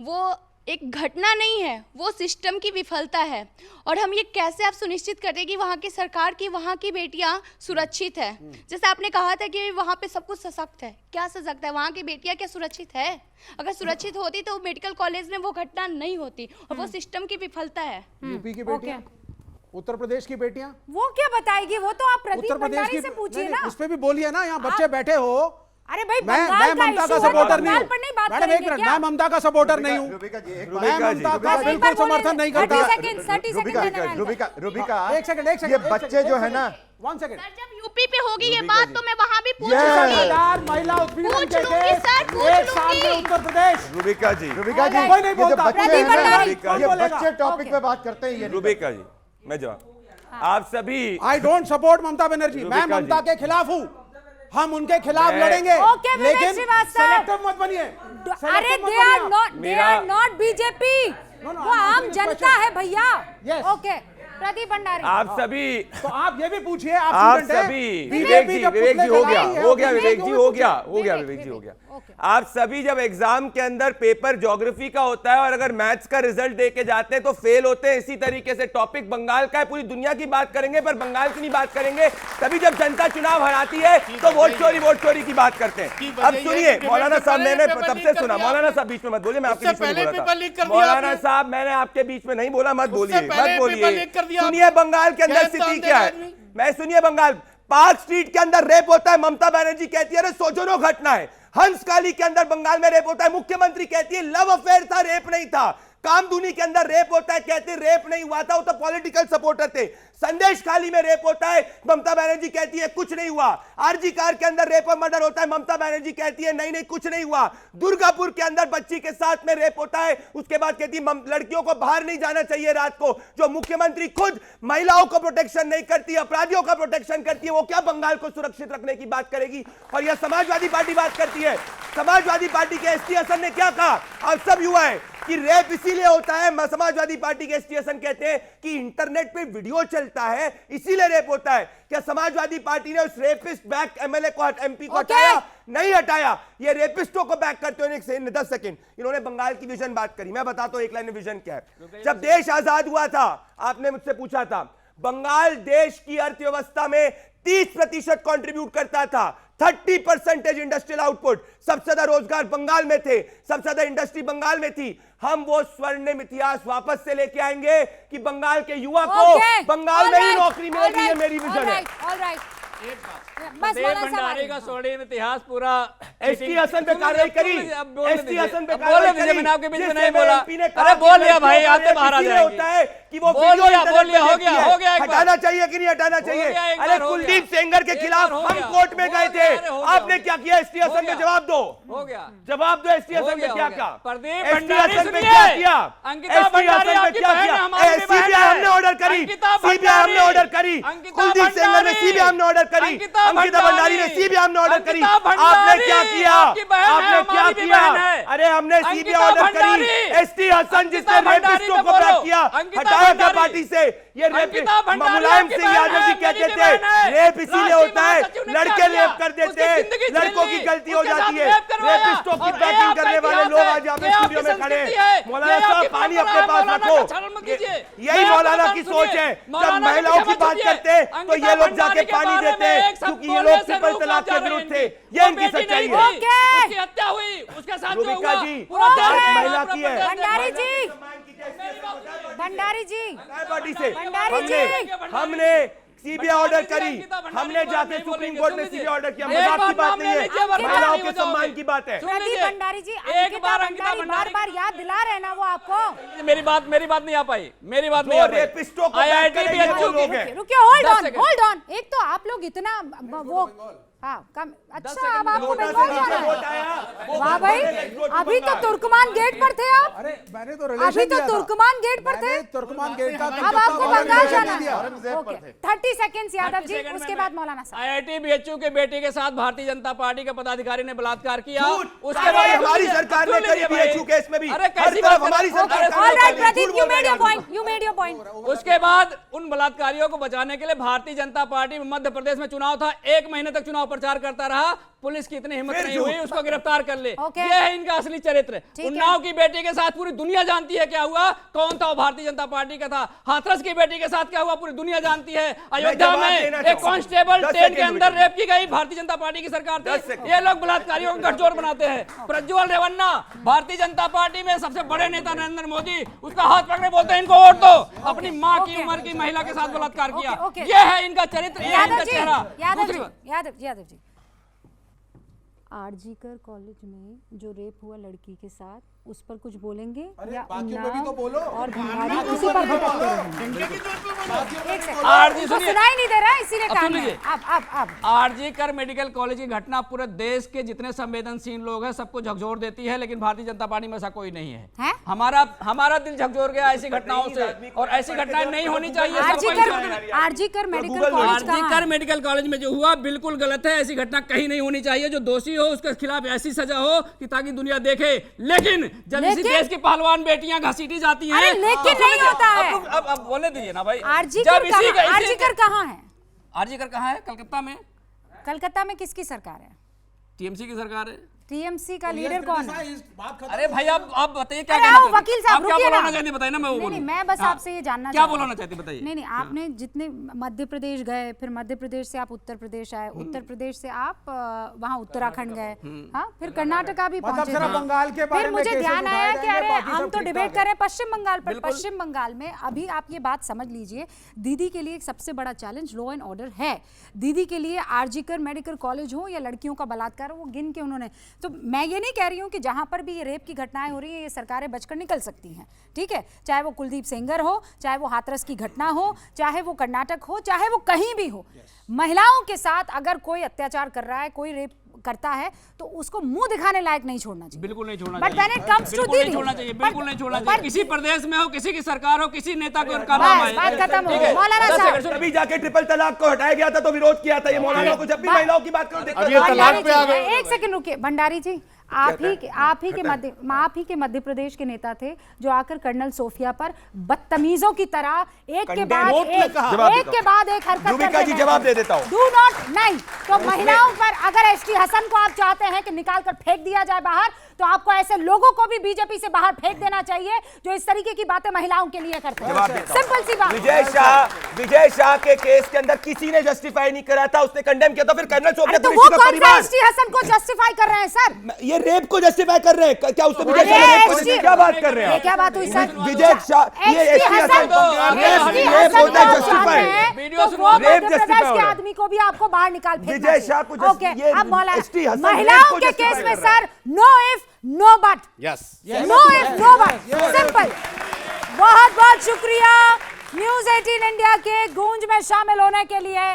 वो एक घटना नहीं है, वो सिस्टम की विफलता है। और हम ये कैसे आप सुनिश्चित करें कि वहाँ की सरकार की वहाँ की बेटियाँ सुरक्षित है? जैसे आपने कहा था कि वहाँ पे सब कुछ सशक्त है, क्या सशक्त है? वहाँ की बेटियाँ क्या सुरक्षित है? अगर सुरक्षित होती तो मेडिकल कॉलेज में वो घटना नहीं होती, और वो सिस्टम की विफलता है। यूपी की बेटियाँ, उत्तर प्रदेश की बेटियाँ, वो क्या बताएगी? वो तो आप प्रदीप भंडारी से पूछिए ना। उस पे भी बोलिए ना, यहाँ बच्चे बैठे हो। अरे भाई मैं ममता का सपोर्टर नहीं हूँ। मैडम एक मिनट, मैं ममता का सपोर्टर नहीं हूँ। मैं ममता का बिल्कुल समर्थन नहीं करता। रुबिका, ये बच्चे जो है ना, सर जब यूपी पे होगी ये बात तो मैं वहाँ भी पूछ लूंगी। महिला उत्पीड़न के एक साल में उत्तर प्रदेश। रुबिका जी, कोई नहीं बोलता। ये बच्चे टॉपिक पे बात करते हैं। रुबिका जी, मैं जवाब, आप सभी, I don't support Mamata Banerjee, मैं ममता के खिलाफ हूँ, हम उनके खिलाफ लड़ेंगे, लेकिन सेलेक्टिव मत बनिए। अरे दे आर नॉट बीजेपी, वो आम जनता है भैया। ओके प्रदीप भंडारी, आप सभी, तो आप ये भी पूछिए, आप सभी, विवेक जी हो गया विवेक जी हो गया। आप सभी जब एग्जाम के अंदर पेपर ज्योग्राफी का होता है और अगर मैथ्स का रिजल्ट दे के जाते हैं तो फेल होते हैं। इसी तरीके से टॉपिक बंगाल का है, पूरी दुनिया की बात करेंगे पर बंगाल की नहीं बात करेंगे। तभी जब जनता चुनाव हराती है तो वोट चोरी की बात करते हैं। अब सुनिए मौलाना साहब, मैंने तब से सुना, मौलाना साहब बीच में मत बोलिए, मैं आपके बीच में बोला था। मौलाना साहब मैंने आपके बीच में नहीं बोला, मत बोलिए। सुनिए बंगाल के अंदर स्थिति क्या है, मैं सुनिए बंगाल, पार्क स्ट्रीट के अंदर रेप होता है, ममता बनर्जी कहती है अरे सोचो घटना है। हंसकाली के अंदर बंगाल में रेप होता है, मुख्यमंत्री कहती है लव अफेयर था, रेप नहीं था। कामधुनी के अंदर रेप होता है, कहते रेप नहीं हुआ था, वो तो पॉलिटिकल सपोर्टर थे। संदेश खाली में रेप होता है, ममता बनर्जी कहती है कुछ नहीं हुआ। आरजी कार के अंदर रेप और मर्डर होता है, ममता बनर्जी कहती है नहीं कुछ नहीं हुआ। दुर्गापुर के अंदर बच्ची के साथ में रेप होता है, उसके बाद कहती है लड़कियों को बाहर नहीं जाना चाहिए रात को। जो मुख्यमंत्री खुद महिलाओं को प्रोटेक्शन नहीं करती, अपराधियों का प्रोटेक्शन करती है, वो क्या बंगाल को सुरक्षित रखने की बात करेगी? और यह समाजवादी पार्टी बात करती है। समाजवादी पार्टी के एसटी हसन ने क्या कहा? अब सब युवा है कि रेप इसीलिए होता है, समाजवादी पार्टी के एसटी हसन कहते हैं कि इंटरनेट पे वीडियो चलता है इसीलिए रेप होता है। क्या समाजवादी पार्टी ने उस रेपिस्ट बैक एमएलए को, एमपी को हटाया? नहीं हटाया। ये रेपिस्टों को बैक करते हुए 10 सेकंड इन्होंने बंगाल की विजन बात करी। मैं बताता हूं एक लाइन में विजन क्या है। जब देश आजाद हुआ था, आपने मुझसे पूछा था, बंगाल देश की अर्थव्यवस्था में 30% कंट्रीब्यूट करता था, 30% इंडस्ट्रियल आउटपुट, सबसे ज्यादा रोजगार बंगाल में थे, सबसे ज्यादा इंडस्ट्री बंगाल में थी। हम वो स्वर्णिम इतिहास वापस से लेके आएंगे कि बंगाल के युवा को बंगाल में ही नौकरी मिलेगी। ये मेरी विजन है। भंडारी का स्वर्णिम इतिहास पूरा एसटी हसन पे कार्रवाई करी, एसटी हसन पे बोले दीजिए, मैंने आपके बीच में नहीं बोला। अरे बोल लिया भाई, आते बाहर आ जाएंगे। होता है कि वो बोल लिया, हो गया। हटाना चाहिए कि नहीं हटाना चाहिए? अरे कुलदीप सेंगर के खिलाफ हम कोर्ट में गए थे, आपने क्या किया? एसटी हसन पे जवाब दो, हो गया जवाब दो। एसटी हसन पे क्या किया? प्रदीप भंडारी सुनिए, अंकिता भंडारी आपकी बहन है, हमारी बहन है। सीबीआई हमने ऑर्डर करी, सीबीआई हमने ऑर्डर करी, अंकिता कुलदीप सेंगर ने भंडारी, सीबीआई ने ऑर्डर करी, अंकिता अंकिता भंडारी ने सीबीआई ने ऑर्डर करी। अंकिता आपने भंडारी, क्या किया? आपकी बहन है, आपने क्या हमारी भी किया? बहन है। अरे हमने अंकिता सीबीआई ऑर्डर भंडारी, करी। एसटी हसन जिसने अंकिता भंडारी रेपिस्टों पे को ब्लैक बोलो। किया, अंकिता हटाया क्या भंडारी, पार्टी से? ये अंकिता भंडारी मुलायम आपकी सिंह बहन यादव जी है, कहते मेरी थे बहन है। रेप इसीलिए राष्ट्रीय होता है, महासचिव ने लड़के क्या रेप किया? कर देते उसकी हैं, जिंदगी छीन लड़कों की ली, गलती हो उसके साथ जाती है, रेप करवाया, रेपिस्टों की और बैकिंग ये करने आपका वाले लोग इतिहास आज यहाँ पे है, ये स्टूडियो में आपकी खड़े संस्कृति हैं। है, मौलाना ये साहब आपकी पानी परंपरा अपने है, पास मौलाना रखो। का छानन मत कीजिए। यही मैं मौलाना आपको की सुनिए, सोच है। जब मौलाना महिलाओं की क्षमा बात कीजिए, करते हैं तो अंकिता ये लोग भंडारी जाके के पानी बारे देते में हैं, एक शब्द क्योंकि ये बोलने लोग से ट्रिपल रूह तलाक कांप के जा विरुद्ध रही थे। है। ये वो इनकी बेटी सच्चाई नहीं है। थी, उसकी हत्या हुई, उसके साथ जो रूबिका हुआ जी, पूरा बात देश महिला की है। भंडारी जी, भंडारी जी, पार्टी से भंडारी जी, हमने सीबीआई ऑर्डर करी, हमने जाके सुप्रीम कोर्ट में सीबीआई ऑर्डर किया। मजाक की बात नहीं है, महिलाओं के सम्मान की बात है। प्रदीप भंडारी जी, एक बार अंकिता भंडारी बार याद दिला रहे ना वो आपको। मेरी बात नहीं आ पाई, मेरी बात जो नहीं आ पाई। रेपिस्टों को IIT बैक करेंगे भी वो लोग हैं। रुकिए, hold 10 on, second. Hold on. एक तो आप लोग इतना वो हाँ कम, अच्छा अब आपको नोटा से बंगाल नीचे जाना वोट है। आया, वो वाह बंगाल भाई, में explode अभी तो बंगाल। तुर्कमान गेट पर थे आप। अरे मैंने तो अभी रिलेशन तो दिया था। तुर्कमान गेट पर थे। मैंने तुर्कमान गेट का अब आपको बंगाल जाना है। औरंगजेब पर ओके, थे। 30 सेकंड्स यादव 30 जी, सेकंड में उसके बाद मौलाना साहब। IIT BHU के बेटे के साथ भारतीय जनता पार्टी के पदाधिकारी ने बलात्कार किया। झूठ। उसके कार्रवाई बाद हमारी सरकार ने करी BHU केस में भी। अरे हर कैसी तरफ बात हमारी कर रहे हो? सरकार अरे ऑलराइट झूठ प्रदीप, यू बोल मेड रहे योर हैं। Point, you made your point. उसके बाद उन बलात्कारियों को बचाने के लिए भारतीय जनता पार्टी मध्य प्रदेश में चुनाव था, 1 महीने तक चुनाव प्रचार करता रहा। पुलिस की इतनी हिम्मत फिर नहीं हुई झूठ। उसको गिरफ्तार कर ले। ओके। ये है इनका असली चरित्र। ठीक है। उन्नाव की बेटी के साथ पूरी दुनिया जानती है क्या हुआ, कौन था वो भारतीय जनता पार्टी का था। हाथरस की बेटी के साथ क्या हुआ पूरी दुनिया जानती है। अयोध्या जवाब में देना एक चाहूंगा। कांस्टेबल 10 ट्रेन के सेकंड अंदर रुकिए। रेप की गई, भारतीय जनता पार्टी की सरकार 10 थी। सेकंड। ये लोग बलात्कारियों को गठजोड़ बनाते हैं। प्रज्वल रेवन्ना भारतीय जनता पार्टी में सबसे बड़े नेता नरेंद्र मोदी उसका हाथ पकड़े बोलते हैं इनको वोट दो। अपनी माँ की ओके। उम्र की महिला के साथ बलात्कार किया। Okay, okay. ये है इनका चरित्र, ये है यादव इनका जी, चेहरा। यादव दूसरी जी, बात, यादव जी, आरजीकर कॉलेज में जो रेप हुआ लड़की के साथ, उस पर कुछ बोलेंगे या बाकियों पे भी तो बोलो। और भंडारी उसी पर भटकते रहेंगे? एक सेकंड, आरजी उसको सुनिए। सुनाई नहीं दे रहा है, इसीलिए अब काम सुन है। लीजिए। अब आरजी कर मेडिकल कॉलेज की घटना पूरे देश के जितने संवेदनशील लोग हैं सबको झकझोर देती है, लेकिन भारतीय जनता पार्टी में ऐसा कोई नहीं है। हैं? हमारा दिल झकझोर गया ऐसी घटनाओं से, और ऐसी घटनाएं नहीं होनी चाहिए। सबको इंसान- आरजीकर मेडिकल कॉलेज कहाँ आरजीकर है? मेडिकल कॉलेज में जो हुआ बिल्कुल गलत है। ऐसी घटना कहीं नहीं होनी चाहिए। जो दोषी हो उसके खिलाफ ऐसी सजा हो कि ताकि दुनिया देखे। लेकिन जब इसी लेकिन? देश की पहलवान बेटियां घसीटी जाती हैं, अरे लेकिन तो नहीं होता है। अब बोलने दीजिए ना भाई। आरजीकर कहाँ है? आरजीकर कहाँ है? कलकत्ता में। कलकत्ता में किसकी सरकार है? टीएमसी की सरकार है। टीएमसी का लीडर कौन है? अरे भाई आप बताइए क्या अरे कहना आओ चाहते हैं? वकील साहब, आप क्या रुकिए ना। बोलाना चाहते हैं बताइए ना, मैं वो नहीं बोलूं। मैं बस हाँ। आपसे ये जानना क्या चाह रही बोलाना हूं। चाहते हैं बताइए। नहीं आपने जितने मध्य प्रदेश गए, फिर मध्य प्रदेश से आप उत्तर प्रदेश आए, उत्तर प्रदेश से आप वहाँ उत्तराखंड गए, हाँ फिर कर्नाटका भी मतलब पहुंचे जरा थे। बंगाल के बारे फिर में मुझे केसेस ध्यान उठाए आया कि जाएंगे, अरे बाकी हम सब तो ठीक डिबेट ठाक कर रहे हैं पश्चिम बंगाल पर। पश्चिम बंगाल में अभी आप ये बात समझ लीजिए, दीदी के लिए एक सबसे बड़ा चैलेंज लॉ एंड ऑर्डर है। दीदी के लिए आरजीकर मेडिकल कॉलेज हो या लड़कियों का बलात्कार हो, वो गिन के उन्होंने, तो मैं ये नहीं कह रही हूँ कि जहाँ पर भी ये रेप की घटनाएं हो रही हैं ये सरकारें बचकर निकल सकती हैं, ठीक है, चाहे वो कुलदीप सेंगर हो, चाहे वो हाथरस की घटना हो, चाहे वो कर्नाटक हो, चाहे वो कहीं भी हो। महिलाओं के साथ अगर कोई अत्याचार कर रहा है, कोई रेप करता है, तो उसको मुंह दिखाने लायक नहीं छोड़ना चाहिए। बिल्कुल नहीं छोड़ना But when it comes to बिल्कुल नहीं दीदी, छोड़ना चाहिए, but- बिल्कुल नहीं छोड़ना but- चाहिए। किसी प्रदेश में हो, किसी की सरकार हो, किसी नेता को उनका बस, नाम आए। बात खत्म हो ठीक गई। है। मौलाना 10 साहब। सेकंड सुनिए। अभी जाके ट्रिपल तलाक को हटाया गया था तो विरोध किया था। ये मौलाना को जब भी महिलाओं की बात करो दिक्कत अब ये आती है। तलाक पे आ गए। एक सेकंड रुकिए भंडारी जी, आप ही के मध्य प्रदेश के नेता थे जो आकर कर्नल सोफिया पर बदतमीजों की तरह एक के बाद वोट ने एक कहा। एक जवाब के बाद एक हरकत रूबिका करते जी, रहे। जवाब दे देता हूं। डू नॉट नहीं तो महिलाओं पर अगर एसटी हसन को आप चाहते हैं कि निकाल कर फेंक दिया जाए बाहर, तो आपको ऐसे लोगों को भी बीजेपी से बाहर फेंक देना चाहिए जो इस तरीके की बातें महिलाओं के लिए करते हैं। जवाब देता हूं। सिंपल सी बात। विजय शाह के केस के अंदर किसी ने जस्टिफाई नहीं करा था, उसने कंडेम किया था। फिर कर्नल अरे सोफिया तो वो कुरैशी का कौन सा परिवार एसटी हसन को जस्टिफाई कर रहे हैं सर? ये रेप को जस्टिफाई कर रहे हैं क्या? उसने विजय अरे शाह ने रेप को एसटी क्या बात कर रहे हैं ये आप? क्या बात हुई सर? विजय शाह ये एसटी हसन रेप होता है जस्टिफाई। रेप जस्टिफाई हो रहा है। आदमी को भी आपको बाहर निकाल फेंकना विजय शाह को चाहिए। ओके, ये अब मौलाना एसटी हसन महिलाओं रेप को के justify केस में कर रहा है। Sir no if no but, yes no if no but, simple. बहुत बहुत शुक्रिया न्यूज़ 18 इंडिया के गूंज में शामिल होने के लिए।